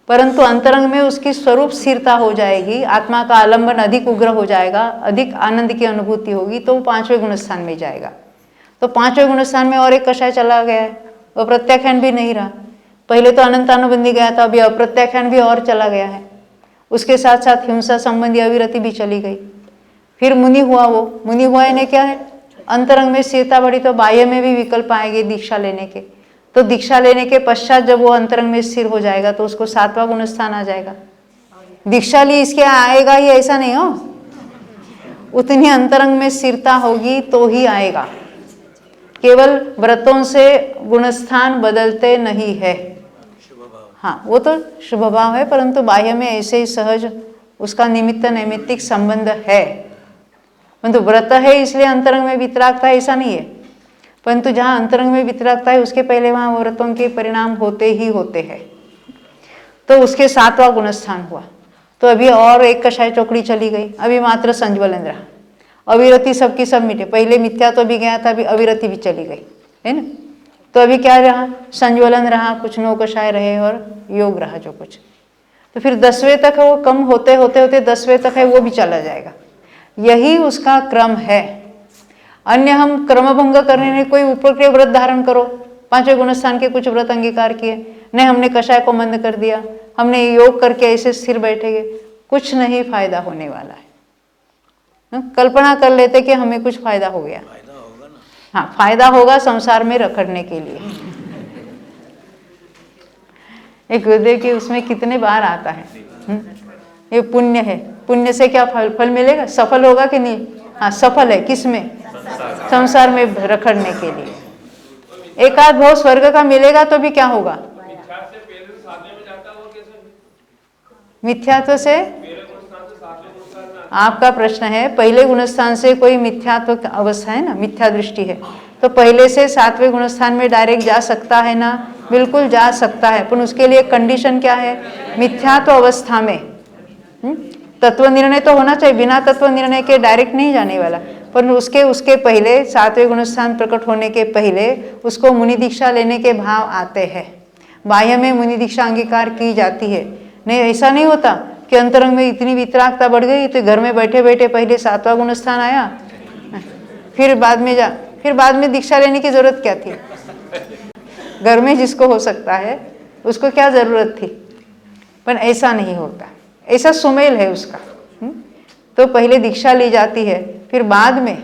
परंतु अंतरंग में उसकी स्वरूप स्थिरता हो जाएगी, आत्मा का आलंबन अधिक उग्र हो जाएगा, अधिक आनंद की अनुभूति होगी, तो वो 5वें गुणस्थान में जाएगा। तो 5वें गुणस्थान में और एक कषाय चला गया है, वो प्रत्याख्यान भी नहीं रहा। पहले तो अनंतानुबंधी गया था, अभी अप्रत्याख्यान भी और चला गया है। उसके साथ साथ हिंसा संबंधी अविरति भी चली गई। फिर मुनि हुआ। वो मुनि हुआ इन्हें क्या है? अंतरंग में स्थिरता बढ़ी तो बाह्य में भी विकल्प आएंगे दीक्षा लेने के। तो दीक्षा लेने के पश्चात जब वो अंतरंग में स्थिर हो जाएगा तो उसको 7वां गुणस्थान आ जाएगा। दीक्षा ली इसके आएगा ही ऐसा नहीं हो, उतनी अंतरंग में स्थिरता होगी तो ही आएगा। केवल व्रतों से गुणस्थान बदलते नहीं है। हाँ, वो तो शुभ भाव है, परंतु बाह्य में ऐसे ही सहज उसका निमित्त नैमित्तिक संबंध है। परंतु व्रत है इसलिए अंतरंग में वितरागता है ऐसा नहीं है। परंतु जहाँ अंतरंग में वितरागता है उसके पहले वहाँ व्रतों के परिणाम होते ही होते हैं। तो उसके 7वां गुणस्थान हुआ। तो अभी और एक कषाय चौकड़ी चली गई, अभी मात्र संज्वलन रहा। अविरति सबकी सब मिटे। पहले मिथ्या तो भी गया था, अभी अविरति भी चली गई, है ना? तो अभी क्या रहा? संज्वलन रहा, कुछ 9 कषाय रहे और योग रहा जो कुछ। तो फिर 10वें तक वो कम होते होते 10वें तक है, वो भी चला जाएगा। यही उसका क्रम है। अन्य हम क्रमभंग करने में, कोई ऊपर के व्रत धारण करो, 5वें गुणस्थान के कुछ व्रत अंगीकार किए, नहीं हमने कषाय को मंद कर दिया, हमने योग करके ऐसे स्थिर बैठेंगे, कुछ नहीं फायदा होने वाला है। कल्पना कर लेते कि हमें कुछ फायदा हो गया। हाँ, फायदा होगा संसार में रखड़ने के लिए। एक गुरुदेव की उसमें कितने बार आता है, ये पुण्य है, पुण्य से क्या फल मिलेगा? सफल होगा कि नहीं? हाँ, सफल है। किसमें? संसार में रखड़ने के लिए। एक आध भाव स्वर्ग का मिलेगा तो भी क्या होगा? मिथ्यात्व से आपका प्रश्न है, पहले गुणस्थान से कोई मिथ्यात्व अवस्था है ना, मिथ्या दृष्टि है, तो पहले से 7वें गुणस्थान में डायरेक्ट जा सकता है ना? बिल्कुल जा सकता है, पर उसके लिए कंडीशन क्या है? मिथ्यात्व अवस्था में तत्व निर्णय तो होना चाहिए। बिना तत्व निर्णय के डायरेक्ट नहीं जाने वाला, पर उसके पहले सातवें गुणस्थान प्रकट होने के पहले उसको मुनि दीक्षा लेने के भाव आते हैं। बाह्य में मुनि दीक्षा अंगीकार की जाती है। नहीं, ऐसा नहीं होता कि अंतरंग में इतनी वितरागता बढ़ गई तो घर में बैठे बैठे पहले सातवां गुणस्थान आया, फिर बाद में दीक्षा लेने की जरूरत क्या थी? घर में जिसको हो सकता है उसको क्या जरूरत थी? पर ऐसा नहीं होता, ऐसा सुमेल है उसका। तो पहले दीक्षा ली जाती है, फिर बाद में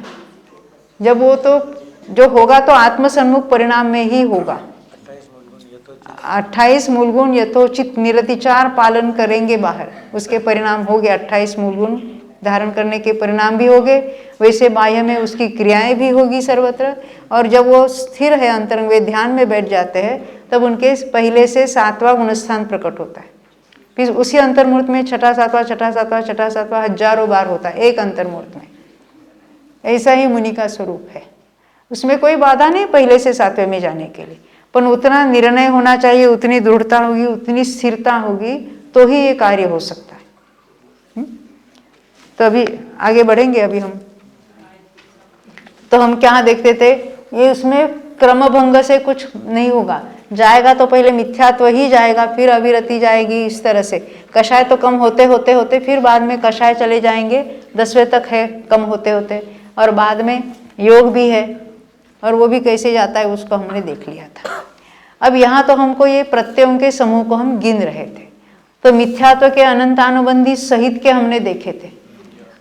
जब वो तो जो होगा तो आत्मसन्मुख परिणाम में ही होगा। 28 मूलगुण यथोचित निरतिचार पालन करेंगे बाहर, उसके परिणाम हो गए। 28 मूलगुण धारण करने के परिणाम भी हो गए, वैसे बाह्य में उसकी क्रियाएं भी होगी सर्वत्र। और जब वो स्थिर है अंतरंग, वे ध्यान में बैठ जाते हैं, तब उनके पहले से सातवां गुणस्थान प्रकट होता है। फिर उसी अंतर्मूर्त में छठा सातवां हजारों बार होता है एक अंतर्मूर्त में। ऐसा ही मुनि का स्वरूप है, उसमें कोई बाधा नहीं पहले से सातवें में जाने के लिए, पर उतना निर्णय होना चाहिए, उतनी दृढ़ता होगी, उतनी स्थिरता होगी, तो ही ये कार्य हो सकता है। तो अभी आगे बढ़ेंगे। अभी हम क्या देखते थे, ये उसमें क्रमभंग से कुछ नहीं होगा, जाएगा तो पहले मिथ्यात्व ही जाएगा, फिर अविरति जाएगी, इस तरह से। कषाय तो कम होते होते होते फिर बाद में कषाय चले जाएंगे, 10वें तक है कम होते होते, और बाद में योग भी है, और वो भी कैसे जाता है उसको हमने देख लिया था। अब यहाँ तो हमको ये प्रत्ययों के समूह को हम गिन रहे थे, तो मिथ्यात्व के अनंतानुबंधी सहित के हमने देखे थे।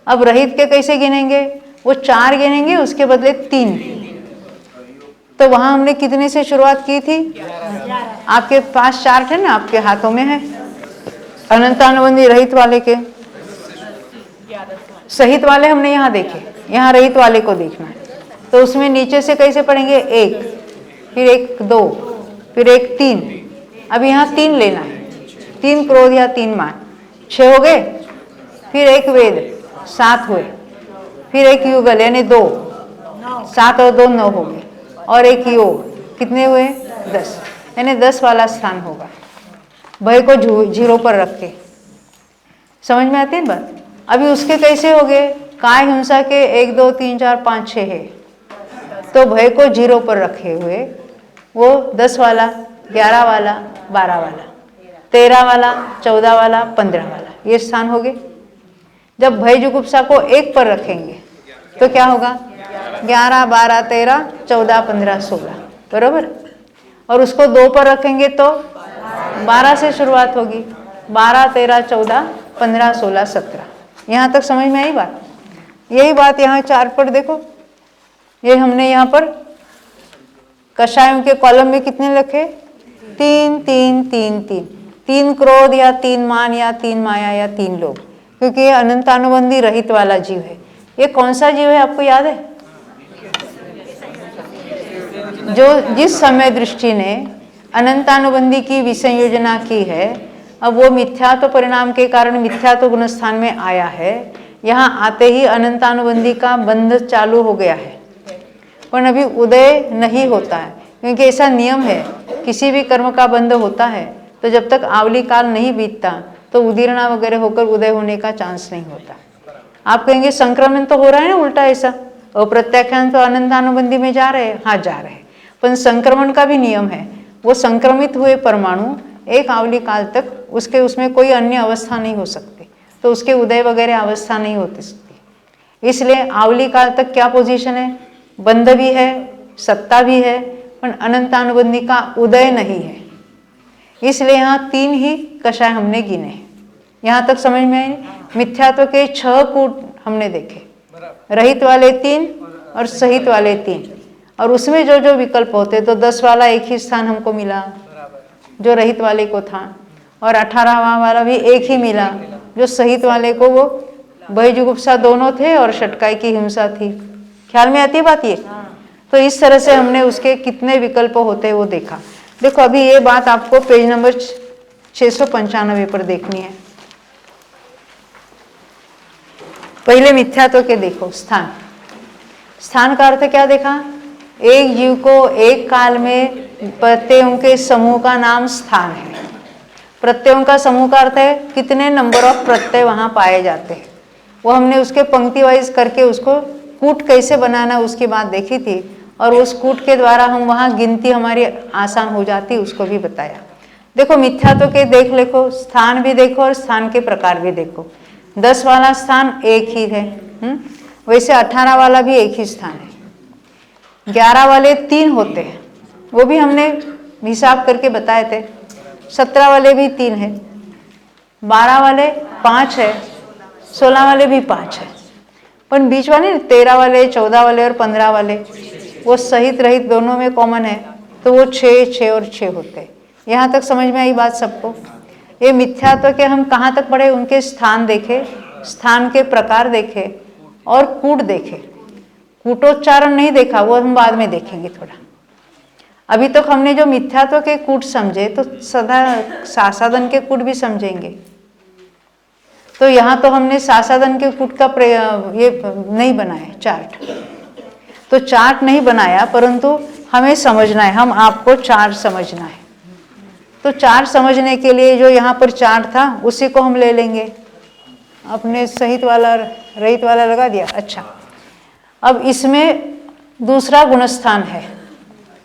अब रहित के कैसे गिनेंगे? वो 4 गिनेंगे, उसके बदले 3। तो वहां हमने कितने से शुरुआत की थी? आपके पास 4 थे ना, आपके हाथों में है अनंतानुबंधी रहित वाले के। सहित वाले हमने यहाँ देखे, यहाँ रहित वाले को देखना है। तो उसमें नीचे से कैसे पढ़ेंगे? 1, फिर 1 2, फिर 1 3। अब यहाँ 3 लेना है, 3 क्रोध या 3 मान, 6 हो गए। फिर 1 वेद, 7 हुए। फिर 1 युगल यानी 2, 7 और 2 9 हो गए, और 1 योग, कितने हुए? 10, यानी 10 वाला स्थान होगा। भय को 0 पर रख के, समझ में आती है बात? अभी उसके कैसे हो गए? काय हिंसा के 1 2 3 4 5 6 है, तो भय को 0 पर रखे हुए वो 10 वाला, 11 वाला, 12 वाला, 13 वाला, 14 वाला, 15 वाला, ये स्थान हो गए। जब भय जुगुप्सा को 1 पर रखेंगे तो क्या होगा? 11 12 13 14 15 16, बरोबर। और उसको 2 पर रखेंगे तो 12 से शुरुआत होगी, 12 13 14 15 16 17। यहाँ तक समझ में आई बात? यही बात यहाँ 4 पर देखो, ये हमने यहाँ पर कषायों के कॉलम में कितने लिखे? 3 3 3 3। 3 क्रोध या 3 मान या 3 माया या 3 लोग, क्योंकि ये अनंतानुबंधी रहित वाला जीव है। ये कौन सा जीव है आपको याद है? जो जिस समय दृष्टि ने अनंतानुबंधी की विसंयोजना की है, अब वो मिथ्यात्व परिणाम के कारण मिथ्यात्व गुणस्थान में आया है। यहाँ आते ही अनंतानुबंधी का बंध चालू हो गया है, पर अभी उदय नहीं होता है, क्योंकि ऐसा नियम है, किसी भी कर्म का बंध होता है तो जब तक आवली काल नहीं बीतता तो उदीर्णा वगैरह होकर उदय होने का चांस नहीं होता। आप कहेंगे संक्रमण तो हो रहा है ना उल्टा ऐसा, और प्रत्याख्यान तो अनंतानुबंधी में जा रहे हैं। हाँ जा रहे हैं, पर संक्रमण का भी नियम है, वो संक्रमित हुए परमाणु एक आवली काल तक उसमें कोई अन्य अवस्था नहीं हो सकती, तो उसके उदय वगैरह अवस्था नहीं होती सकती। इसलिए आवली काल तक क्या पोजीशन है? बंध भी है, सत्ता भी है, पर अनंतानुबंधी का उदय नहीं है। इसलिए यहाँ 3 ही कषाय हमने गिने हैं। यहाँ तक समझ में आई? मिथ्यात्व के 6 कूट हमने देखे, रहित वाले 3 और सहित वाले 3, और उसमें जो जो विकल्प होते तो 10 वाला एक ही स्थान हमको मिला जो रहित वाले को था, और 18वां वाला भी एक ही मिला जो सहित वाले को, वो भय जुगुप्सा दोनों थे और षटकाय की हिंसा थी। ख्याल में आती है बात ये? तो इस तरह से हमने उसके कितने विकल्प होते हैं वो देखा। देखो अभी ये बात आपको पेज नंबर 695 पर देखनी है। पहले मिथ्यात्व के देखो स्थान। स्थान का अर्थ क्या देखा? एक जीव को एक काल में प्रत्ययों के समूह का नाम स्थान है। प्रत्ययों का समूह का अर्थ है कितने नंबर ऑफ प्रत्यय वहां पाए जाते हैं, वो हमने उसके पंक्ति वाइज करके उसको कूट कैसे बनाना उसकी बात देखी थी, और उस कूट के द्वारा हम वहाँ गिनती हमारी आसान हो जाती, उसको भी बताया। देखो मिथ्यात्व के देख लेको, स्थान भी देखो और स्थान के प्रकार भी देखो। 10 वाला स्थान एक ही है, वैसे 18 वाला भी एक ही स्थान है। 11 वाले 3 होते हैं, वो भी हमने हिसाब करके बताए थे। 17 वाले भी 3 है, 12 वाले 5 है, 16 वाले भी 5 है, पर बीच वाले 13 वाले, 14 वाले और 15 वाले वो सहित रहित दोनों में कॉमन है, तो वो 6, 6 और 6 होते हैं। यहाँ तक समझ में आई बात सबको? ये मिथ्यात्व के हम कहाँ तक पढ़े? उनके स्थान देखे, स्थान के प्रकार देखे और कूट देखे। कूटोच्चारण नहीं देखा, वो हम बाद में देखेंगे थोड़ा। अभी तक हमने जो मिथ्यात्व के कूट समझे, तो सदा सासादन के कूट भी समझेंगे। तो यहाँ तो हमने सासादन के कूट का ये नहीं बनाया चार्ट, तो चार्ट नहीं बनाया, परंतु हमें समझना है, हम आपको चार्ट समझना है। तो चार्ट समझने के लिए जो यहाँ पर चार्ट था उसी को हम ले लेंगे। अपने सहित वाला रहित वाला लगा दिया। अच्छा, अब इसमें दूसरा गुणस्थान है,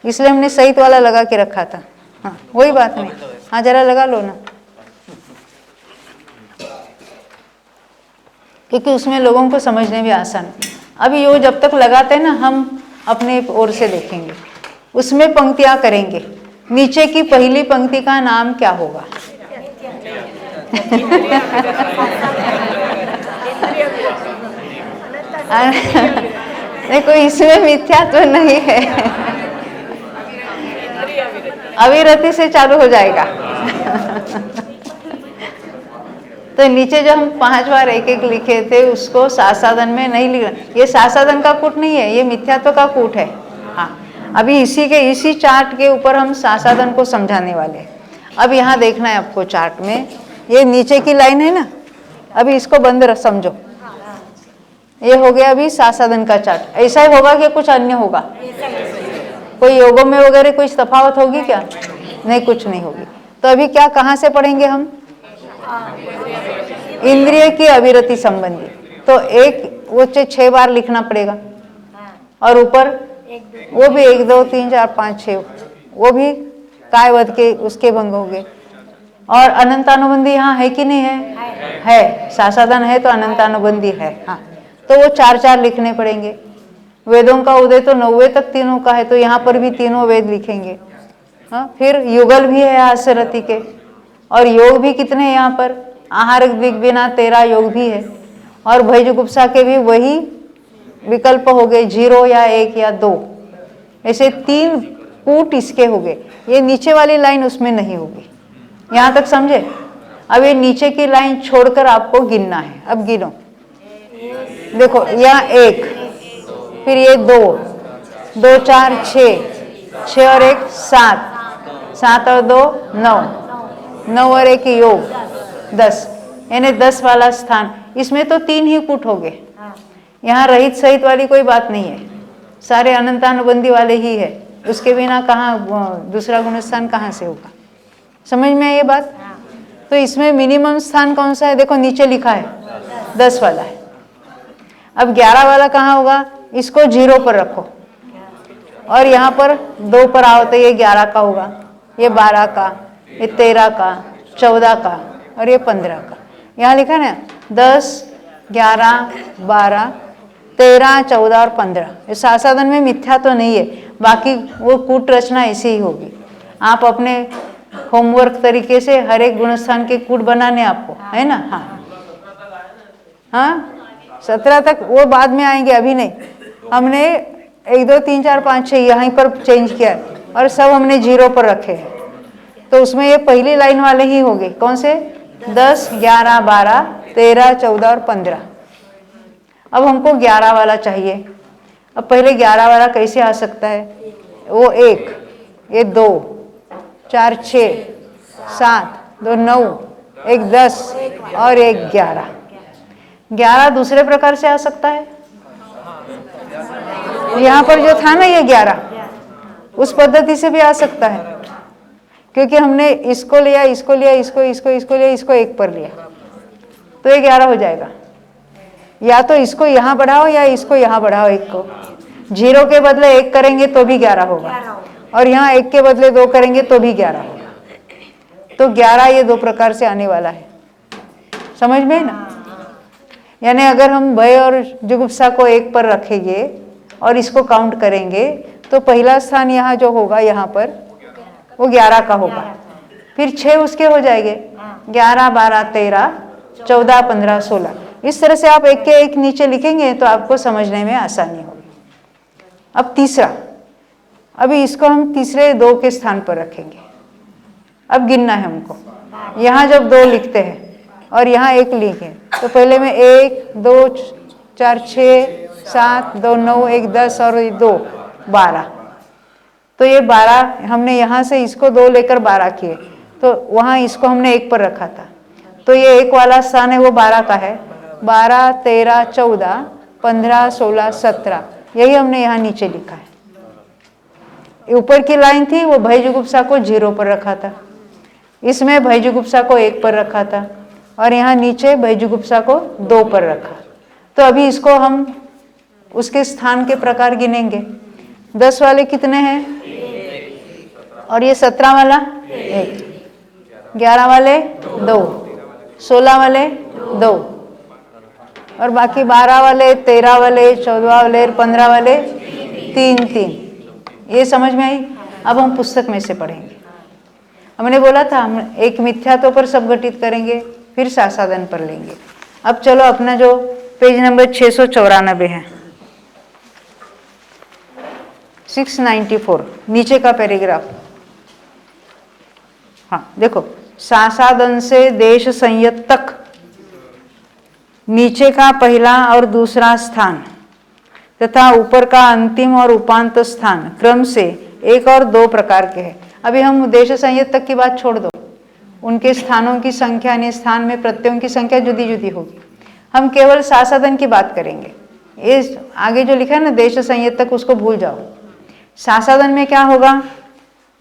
इसलिए हमने सहित वाला लगा के रखा था। हाँ, वही बात नहीं। हाँ, जरा लगा लो ना, क्योंकि उसमें लोगों को समझने में आसान। अभी वो जब तक लगाते हैं ना, हम अपने ओर से देखेंगे, उसमें पंक्तियां करेंगे। नीचे की पहली पंक्ति का नाम क्या होगा? देखो इसमें मिथ्यात्व नहीं है, अविरति से चालू हो जाएगा। तो नीचे जो हम 5 बार एक एक लिखे थे उसको सासादन में नहीं लिखना। ये सासादन का कूट नहीं है, ये मिथ्यात्व का कूट है। हाँ, अभी इसी चार्ट के ऊपर हम सासादन को समझाने वाले हैं। अब यहाँ देखना है आपको चार्ट में, ये नीचे की लाइन है ना, अभी इसको बंद समझो। ये हो गया अभी सासादन का चार्ट। ऐसा ही होगा कि कुछ अन्य होगा? कोई योगों में वगैरह कुछ तफावत होगी क्या? नहीं, कुछ नहीं होगी। तो अभी क्या कहाँ से पढ़ेंगे हम? इंद्रिय की अविरति संबंधी। तो एक वो 6 बार लिखना पड़ेगा, और ऊपर वो भी 1, 2, 3, 4, 5, 6, वो भी कायवध के उसके भंग हो गए। और अनंतानुबंधी यहाँ है कि नहीं है? है। सासादन है तो अनंतानुबंधी है। हाँ, तो वो 4-4 लिखने पड़ेंगे। वेदों का उदय तो 9वें तक तीनों का है, तो यहाँ पर भी तीनों वेद लिखेंगे। हाँ, फिर युगल भी है आसरति के, और योग भी कितने हैं यहाँ पर? आहार दिग्विना 13 योग भी है, और भयजुगुप्सा के भी वही विकल्प हो गए, 0 या 1 या 2, ऐसे 3 कूट इसके हो गए। ये नीचे वाली लाइन उसमें नहीं होगी। यहाँ तक समझे? अब ये नीचे की लाइन छोड़कर आपको गिनना है। अब गिनो, देखो यहाँ 1, फिर ये 2, 2, 4, 6 और 1 7, 7 और 2 9, 9 और 1 योग 10, यानी 10 वाला स्थान। इसमें तो 3 ही कूट हो गए। यहाँ रहित सहित वाली कोई बात नहीं है, सारे अनंतानुबंधी वाले ही है। उसके बिना कहाँ दूसरा गुणस्थान कहाँ से होगा? समझ में ये बात? तो इसमें मिनिमम स्थान कौन सा है? देखो नीचे लिखा है 10 वाला है। अब 11 वाला कहाँ होगा? इसको 0 पर रखो, और यहाँ पर 2 पर आओ तो ये 11 का होगा, ये 12 का, ये 13 का, 14 का और ये 15 का। यहाँ लिखा ना 10, 11, 12, 13, 14 और 15। इस सासादन में मिथ्या तो नहीं है, बाकी वो कूट रचना ऐसी ही होगी। आप अपने होमवर्क तरीके से हर एक गुणस्थान के कूट बनाने आपको, है ना? हाँ हाँ, 17 तक वो बाद में आएंगे, अभी नहीं। हमने 1, 2, 3, 4, 5, 6 यहीं पर चेंज किया और सब हमने 0 पर रखे हैं। तो उसमें ये पहली लाइन वाले ही हो गए। कौन से? 10, 11, 12, 13, 14 और 15। अब हमको 11 वाला चाहिए। अब पहले 11 वाला कैसे आ सकता है? वो 1, ये 2, 4, 6, 7, 2, 9, 1 10 और 1 11। 11 दूसरे प्रकार से आ सकता है। यहाँ पर जो था ना ये 11, उस पद्धति से भी आ सकता है, क्योंकि हमने इसको लिया, इसको लिया, इसको लिया, इसको 1 पर लिया, तो ये 11 हो जाएगा। या तो इसको यहाँ बढ़ाओ या इसको यहाँ बढ़ाओ, एक को 0 के बदले 1 करेंगे तो भी 11 होगा, और यहाँ 1 के बदले 2 करेंगे तो भी 11 होगा। तो 11 ये 2 प्रकार से आने वाला है, समझ में ना। यानी अगर हम भय और जुगुप्सा को 1 पर रखेंगे और इसको काउंट करेंगे तो पहला स्थान यहाँ जो होगा यहाँ पर वो 11 का होगा, फिर 6 उसके हो जाएंगे, 11, 12, 13, 14, 15, 16। इस तरह से आप एक के एक नीचे लिखेंगे तो आपको समझने में आसानी होगी। अब तीसरा, अभी इसको हम तीसरे 2 के स्थान पर रखेंगे। अब गिनना है हमको, यहाँ जब 2 लिखते हैं और यहाँ 1 लिखे तो पहले में 1, 2, 4, 6, 7, 2, 9, 1, 10 और 2, 12। तो ये 12 हमने यहाँ से इसको 2 लेकर 12 किए, तो वहाँ इसको हमने 1 पर रखा था, तो ये 1 वाला स्थान है वो 12 का है। 12, 13, 14, 15, 16, 17 यही हमने यहाँ नीचे लिखा है। ऊपर की लाइन थी वो भय जुगुप्सा को 0 पर रखा था, इसमें भय जुगुप्सा को 1 पर रखा था, और यहाँ नीचे भय जुगुप्सा को 2 पर रखा। तो अभी इसको हम उसके स्थान के प्रकार गिनेंगे। 10 वाले कितने हैं, और ये 17 वाला 1, 11 वाले 2, 16 वाले 2, और बाकी 12 वाले, 13 वाले, 14 वाले, 15 वाले 3 3। ये समझ में आई। अब हम पुस्तक में से पढ़ेंगे। हमने बोला था हम एक मिथ्यात्व पर सब घटित करेंगे, फिर सासाधन पर लेंगे। अब चलो अपना जो पेज नंबर 694 है, 694 नीचे का पैराग्राफ। हाँ देखो, सासाधन से देश संयत तक नीचे का पहला और दूसरा स्थान तथा ऊपर का अंतिम और उपांत स्थान क्रम से 1 और 2 प्रकार के हैं। अभी हम देश संयत तक की बात छोड़ दो, उनके स्थानों की संख्या यानी स्थान में प्रत्ययों की संख्या जुदी जुदी होगी। हम केवल सासाधन की बात करेंगे। ये आगे जो लिखा है ना देश संयत तक, उसको भूल जाओ। सासाधन में क्या होगा,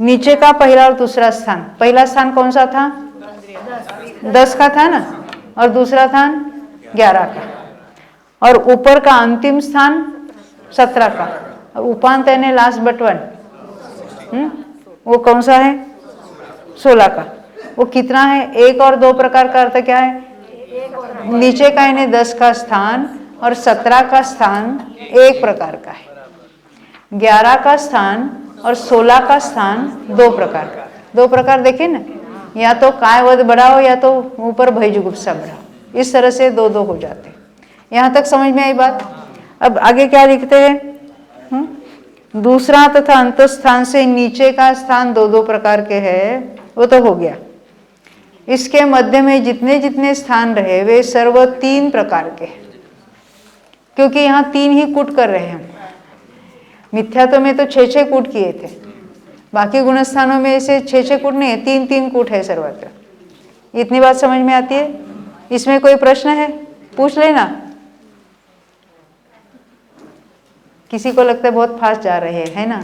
नीचे का पहला और दूसरा स्थान, पहला स्थान कौन सा था, 10 का था ना, और दूसरा स्थान 11 का, और ऊपर का अंतिम स्थान 17 का, और उपांत यानी लास्ट बट 1 वो कौन सा है, 16 का। वो कितना है, 1 और 2 प्रकार का अर्थ क्या है, नीचे का यानी 10 का स्थान और 17 का स्थान 1 प्रकार का है, 11 का स्थान और 16 का स्थान 2 प्रकार का। 2 प्रकार देखे ना, या तो कायवध बढ़ाओ या तो ऊपर भय जुगुप्सा बढ़ाओ, इस तरह से 2 हो जाते हैं। यहाँ तक समझ में आई बात। अब आगे क्या लिखते हैं, दूसरा तथा अंत स्थान से नीचे का स्थान 2 प्रकार के हैं, वो तो हो गया। इसके मध्य में जितने जितने स्थान रहे वे सर्व 3 प्रकार के हैं, क्योंकि यहाँ 3 ही कूट कर रहे हैं। मिथ्यात्व में तो 6 कूट किए थे, बाकी गुणस्थानों में ऐसे 6 कूट नहीं है, 3 कूट है सर्वत्र। इतनी बात समझ में आती है। इसमें कोई प्रश्न है, पूछ लेना। किसी को लगता है बहुत फास्ट जा रहे हैं, है ना।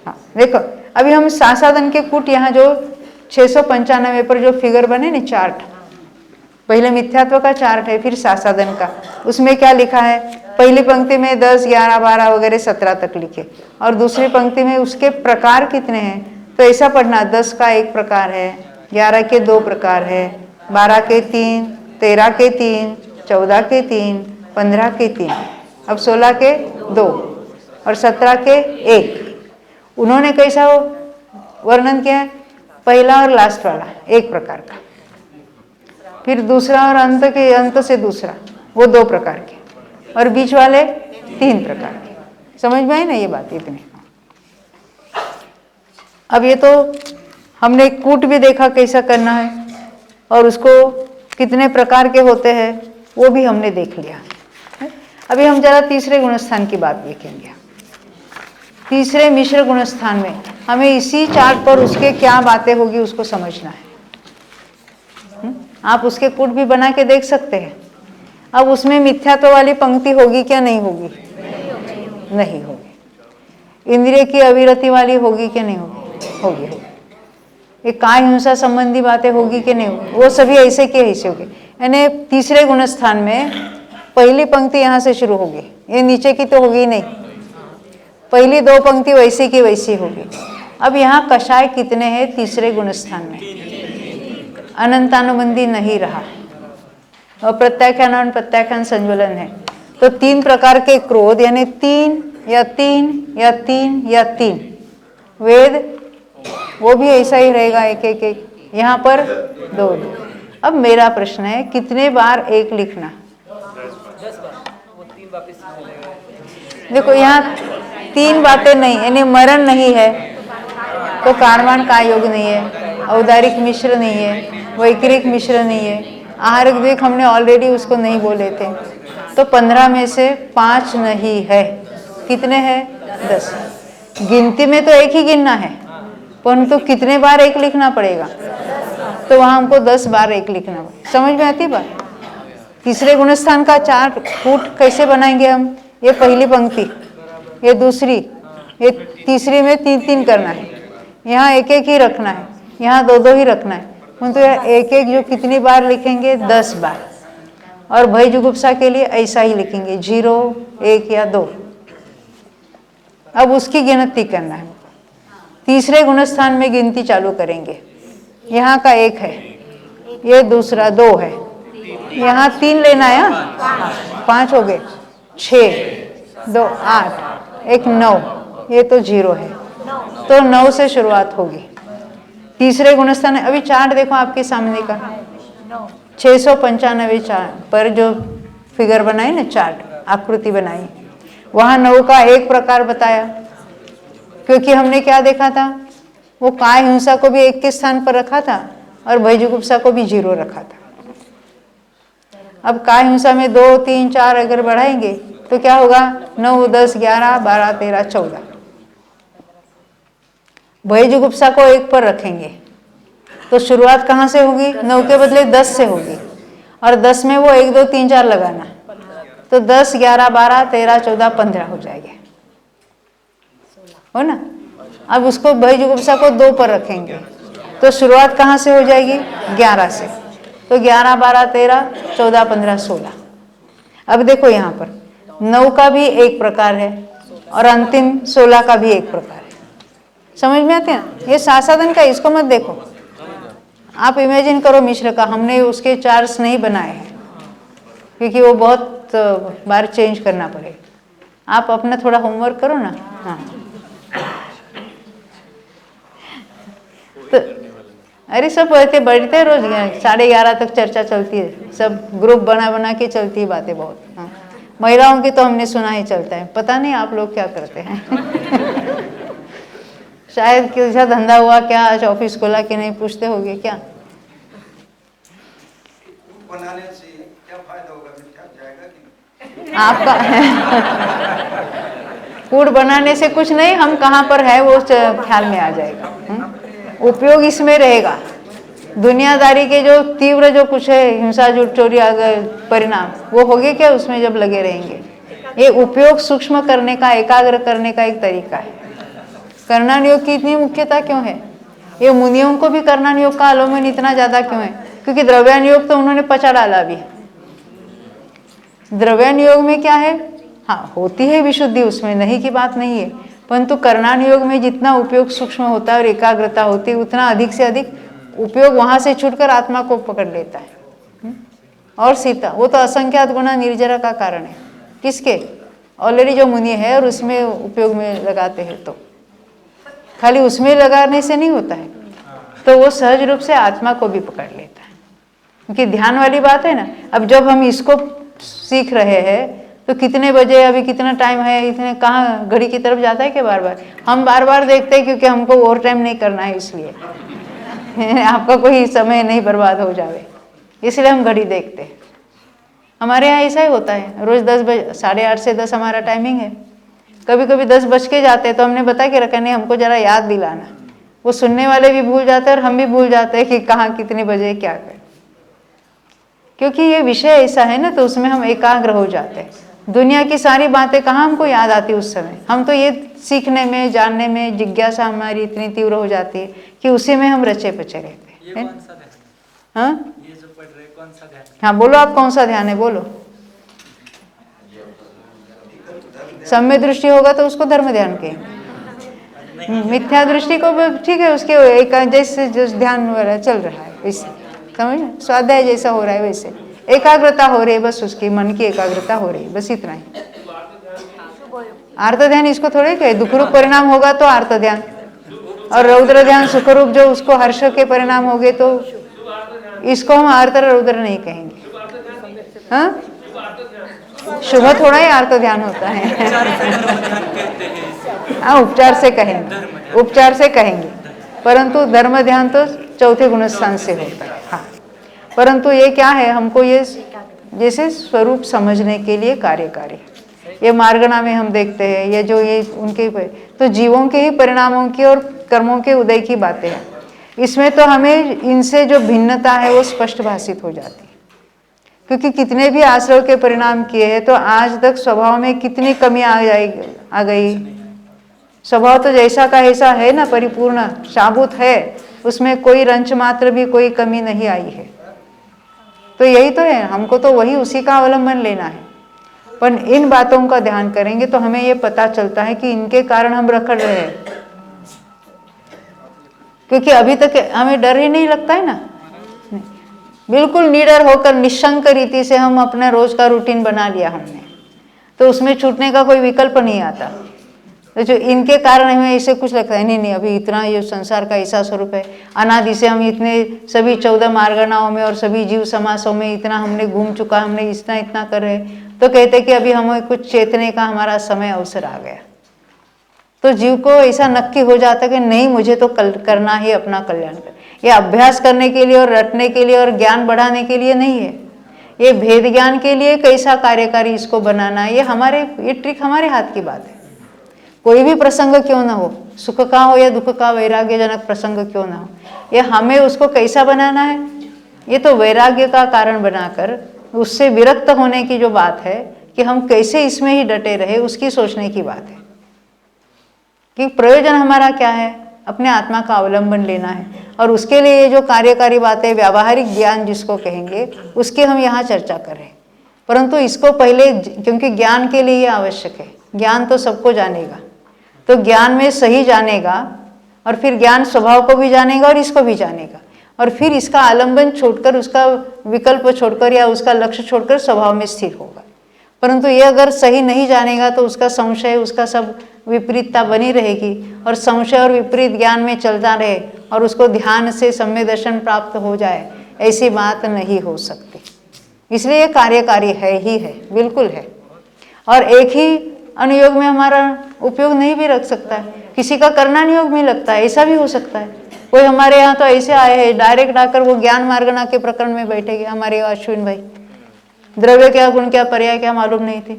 हाँ देखो, अभी हम सासाधन के कूट यहाँ जो 695 पर जो फिगर बने ना चार्ट, पहले मिथ्यात्व का चार्ट है, फिर सासाधन का। उसमें क्या लिखा है, पहली पंक्ति में 10, 11, 12 वगैरह 17 तक लिखे, और दूसरी पंक्ति में उसके प्रकार कितने हैं। तो ऐसा पढ़ना, 10 का 1 प्रकार है, 11 के 2 प्रकार है, 12 के 3, 13 के 3, 14 के 3, 15 के 3, अब 16 के 2 और 17 के 1। उन्होंने कैसा वर्णन किया है, पहला और लास्ट वाला 1 प्रकार का, फिर दूसरा और अंत से दूसरा वो 2 प्रकार के, और बीच वाले 3 प्रकार के। समझ में आई ना ये बात इतनी। अब ये तो हमने कूट भी देखा कैसा करना है, और उसको कितने प्रकार के होते हैं वो भी हमने देख लिया। अभी हम जरा तीसरे गुणस्थान की बात देखेंगे। तीसरे मिश्र गुणस्थान में हमें इसी चार्ट पर उसके क्या बातें होगी उसको समझना है। आप उसके कूट भी बना के देख सकते हैं। अब उसमें मिथ्यात्व वाली पंक्ति होगी क्या, नहीं होगी, नहीं होगी। इंद्रिय की अविरति वाली होगी क्या, नहीं होगी, होगी। ये काय हिंसा संबंधी बातें होगी कि नहीं, वो सभी ऐसे के ऐसे होगी। यानी तीसरे गुण स्थान में पहली पंक्ति यहाँ से शुरू होगी, ये नीचे की तो होगी नहीं, पहली दो पंक्ति वैसी की वैसी होगी। अब यहाँ कषाय कितने हैं तीसरे गुण स्थान में, अनंतानुबंधी नहीं रहा और प्रत्याख्यान और प्रत्याख्यान संज्वलन है। तो तीन प्रकार के क्रोध यानी तीन या तीन या तीन या तीन, वेद वो भी ऐसा ही रहेगा, एक एक एक, यहाँ पर दो दो। अब मेरा प्रश्न है कितने बार एक लिखना, देखो यहाँ तीन बातें नहीं, यानी मरण नहीं है तो कारणवान का योग नहीं है, औदारिक मिश्र नहीं है, वैक्रिक मिश्र नहीं है, आहारक द्विक हमने ऑलरेडी उसको नहीं बोले थे, तो 15 में से 5 नहीं है। कितने हैं 10। गिनती में तो एक ही गिनना है, परंतु कितने बार एक लिखना पड़ेगा, तो वहाँ हमको 10 बार एक लिखना पड़ेगा। समझ में आती बात। तीसरे गुणस्थान का 4 फुट कैसे बनाएंगे हम, ये पहली पंक्ति, ये दूसरी, ये तीसरी में 3-3 करना है, यहाँ एक एक ही रखना है, यहाँ 2-2 ही रखना है, तो एक एक जो कितनी बार लिखेंगे 10 बार। और भय जुगुप्सा के लिए ऐसा ही लिखेंगे 0, 1 या 2। अब उसकी गिनती करना है, तीसरे गुणस्थान में गिनती चालू करेंगे। यहाँ का 1 है, ये दूसरा 2 है, यहाँ 3 लेना है, 5 हो गए, 6, 2 8, 1 9, ये तो 0 है, तो 9 से शुरुआत होगी। तीसरे गुणस्थान है, अभी चार्ट देखो आपके सामने का 695 चार्ट पर जो फिगर बनाई ना, चार्ट आकृति बनाई, वहाँ 9 का एक प्रकार बताया, क्योंकि हमने क्या देखा था, वो काय हिंसा को भी 1 के स्थान पर रखा था और भय जुगुप्सा को भी 0 रखा था। अब काय हिंसा में 2, 3, 4 अगर बढ़ाएंगे तो क्या होगा, 9, 10, 11, 12, 13, 14। भय जुगुप्सा को 1 पर रखेंगे तो शुरुआत कहाँ से होगी, 9 के बदले 10 से होगी, और 10 में वो 1, 2, 3, 4 लगाना, तो 10, 11, 12, 13, 14, 15 हो जाएंगे, हो ना। अब उसको भय जुगुप्सा को 2 पर रखेंगे तो शुरुआत कहाँ से हो जाएगी, 11 से, तो 11, 12, 13, 14, 15, 16। अब देखो यहाँ पर 9 का भी एक प्रकार है और अंतिम 16 का भी एक प्रकार है। समझ में आते हैं, ये सासाधन का, इसको मत देखो, आप इमेजिन करो मिश्र का। हमने उसके चार्ट्स नहीं बनाए हैं क्योंकि वो बहुत बार चेंज करना पड़ेगा। आप अपना थोड़ा होमवर्क करो ना। हाँ, तो अरे सब बढ़ते रोज 11:30 तक चर्चा चलती है, सब ग्रुप बना बना के चलती है बातें बहुत। हाँ, महिलाओं की तो हमने सुना ही चलता है, पता नहीं आप लोग क्या करते हैं। शायद कैसा धंधा हुआ क्या, आज ऑफिस खोला कि नहीं, पूछते होंगे क्या। बनाने से क्या फायदा होगा, मिठा जाएगा कि नहीं? आपका फूड बनाने से कुछ नहीं, हम कहाँ पर है वो ख्याल में आ जाएगा। उपयोग इसमें रहेगा। दुनियादारी के जो तीव्र जो कुछ है, हिंसा, झूठ, चोरी, परिणाम वो होगे क्या उसमें जब लगे रहेंगे। ये उपयोग सूक्ष्म करने का, एकाग्र करने का एक तरीका है। कर्णन योग की इतनी मुख्यता क्यों है, ये मुनियों को भी कर्णन योग का आलोमन इतना ज्यादा क्यों है, क्योंकि द्रव्यान योग तो उन्होंने पचा डाला भी। द्रव्यान योग में क्या है, हाँ होती है विशुद्धि, उसमें नहीं की बात नहीं है, परंतु कर्णान योग में जितना उपयोग सूक्ष्म होता है और एकाग्रता होती है, उतना अधिक से अधिक उपयोग वहां से छूटकर आत्मा को पकड़ लेता है। और सीता वो तो असंख्यात गुणा निर्जरा का कारण है, किसके, ऑलरेडी जो मुनि है और उसमें उपयोग में लगाते हैं, तो खाली उसमें लगाने से नहीं होता है, तो वो सहज रूप से आत्मा को भी पकड़ लेता है, क्योंकि ध्यान वाली बात है ना। अब जब हम इसको सीख रहे हैं तो कितने बजे, अभी कितना टाइम है, इतने कहाँ घड़ी की तरफ जाता है कि बार बार हम बार बार देखते हैं, क्योंकि हमको ओवर टाइम नहीं करना है, इसलिए आपका कोई समय नहीं बर्बाद हो जावे, इसलिए हम घड़ी देखते हैं। हमारे यहाँ ऐसा ही होता है, रोज 10 बजे 8:30 से 10 हमारा टाइमिंग है। कभी कभी 10 बज के जाते हैं तो हमने बता के रखा, नहीं हमको जरा याद दिलाना। वो सुनने वाले भी भूल जाते हैं और हम भी भूल जाते हैं कि कहाँ कितने बजे क्या करें, क्योंकि ये विषय ऐसा है ना, तो उसमें हम एकाग्र हो जाते हैं। दुनिया की सारी बातें कहाँ हमको याद आती उस समय, हम तो ये सीखने में, जानने में जिज्ञासा हमारी इतनी तीव्र हो जाती है कि उसी में हम रचे पचे रहते ये हैं। कौन सा ध्यान है? हाँ ये जो पढ़ रहे कौन सा ध्यान है? हाँ, बोलो आप कौन सा ध्यान है, बोलो। सम्य दृष्टि होगा तो उसको धर्म ध्यान कहेंगे। मिथ्या दृष्टि को भी ठीक है, उसके एक जैसे जो ध्यान वाला चल रहा है वैसे, समझ, स्वाध्याय जैसा हो रहा है वैसे एकाग्रता हो रही है, बस उसकी मन की एकाग्रता हो रही है, बस इतना ही। आर्त ध्यान इसको थोड़े कहे, दुख रूप परिणाम होगा तो आर्त ध्यान, और रौद्र ध्यान सुख रूप जो उसको हर्ष के परिणाम हो गए तो इसको हम आर्त रौद्र नहीं कहेंगे। हाँ, शुभ थोड़ा ही आर्त ध्यान होता है। हाँ, उपचार से कहेंगे, उपचार से कहेंगे, परंतु धर्म ध्यान तो चौथे गुणस्थान से होता है। हाँ, परंतु ये क्या है, हमको ये जैसे स्वरूप समझने के लिए कार्यकारी है। ये मार्गणा में हम देखते हैं, ये जो ये उनके तो जीवों के ही परिणामों की और कर्मों के उदय की बातें हैं। इसमें तो हमें इनसे जो भिन्नता है वो स्पष्ट भाषित हो जाती है, क्योंकि कितने भी आश्रव के परिणाम किए हैं तो आज तक स्वभाव में कितनी कमी आ गई। स्वभाव तो जैसा का ऐसा है ना, परिपूर्ण साबुत है, उसमें कोई रंच मात्र भी कोई कमी नहीं आई है। तो यही तो है, हमको तो वही उसी का अवलंबन लेना है। पर इन बातों का ध्यान करेंगे तो हमें ये पता चलता है कि इनके कारण हम रखड़ रहे हैं, क्योंकि अभी तक हमें डर ही नहीं लगता है ना। बिल्कुल निडर होकर निशंक रीति से हम अपना रोज का रूटीन बना लिया हमने, तो उसमें छूटने का कोई विकल्प नहीं आता। तो जो इनके कारण हमें ऐसे कुछ लगता है, नहीं अभी इतना ये संसार का ऐसा स्वरूप है, अनादि से हम इतने सभी 14 मार्गणाओं में और सभी जीव समासों में इतना हमने घूम चुका, हमने इतना कर रहे, तो कहते कि अभी हमें कुछ चेतने का हमारा समय अवसर आ गया। तो जीव को ऐसा नक्की हो जाता कि नहीं, मुझे तो करना ही अपना कल्याण कर। ये अभ्यास करने के लिए और रटने के लिए और ज्ञान बढ़ाने के लिए नहीं है, ये भेद ज्ञान के लिए कैसा कार्यकारी इसको बनाना है, ये ट्रिक हमारे हाथ की बात है। कोई भी प्रसंग क्यों ना हो, सुख का हो या दुख का, वैराग्यजनक प्रसंग क्यों ना हो, ये हमें उसको कैसा बनाना है, ये तो वैराग्य का कारण बनाकर उससे विरक्त होने की जो बात है कि हम कैसे इसमें ही डटे रहे, उसकी सोचने की बात है कि प्रयोजन हमारा क्या है, अपने आत्मा का अवलंबन लेना है। और उसके लिए ये जो कार्यकारी बातें, व्यावहारिक ज्ञान जिसको कहेंगे, उसकी हम यहाँ चर्चा करें। परंतु इसको पहले, क्योंकि ज्ञान के लिए ये आवश्यक है, ज्ञान तो सबको जानेगा, तो ज्ञान में सही जानेगा और फिर ज्ञान स्वभाव को भी जानेगा और इसको भी जानेगा, और फिर इसका आलंबन छोड़कर, उसका विकल्प छोड़कर या उसका लक्ष्य छोड़कर स्वभाव में स्थिर होगा। परंतु ये अगर सही नहीं जानेगा तो उसका संशय, उसका सब विपरीतता बनी रहेगी, और संशय और विपरीत ज्ञान में चलता रहे और उसको ध्यान से सम्यक दर्शन प्राप्त हो जाए, ऐसी बात नहीं हो सकती। इसलिए ये कार्यकारी है ही है, बिल्कुल है। और एक ही अनुयोग में हमारा उपयोग नहीं भी रख सकता है, किसी का करना नियोग में लगता है, ऐसा भी हो सकता है। कोई हमारे यहाँ तो ऐसे आए हैं, डायरेक्ट आकर वो ज्ञान मार्गणा के प्रकरण में बैठे गए, हमारे अश्विन भाई, द्रव्य क्या गुण क्या पर्याय क्या मालूम नहीं थे,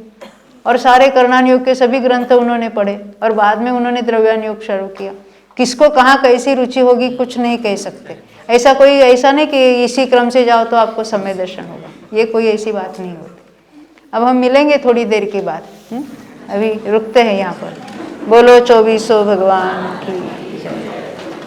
और सारे कर्णानुयोग के सभी ग्रंथ उन्होंने पढ़े और बाद में उन्होंने द्रव्यानुयोग शुरू किया। किसको कहाँ कैसी रुचि होगी कुछ नहीं कह सकते। ऐसा नहीं कि इसी क्रम से जाओ तो आपको समय दर्शन होगा, ये कोई ऐसी बात नहीं होती। अब हम मिलेंगे थोड़ी देर के बाद, अभी रुकते हैं यहाँ पर। बोलो 2400 भगवान की जय।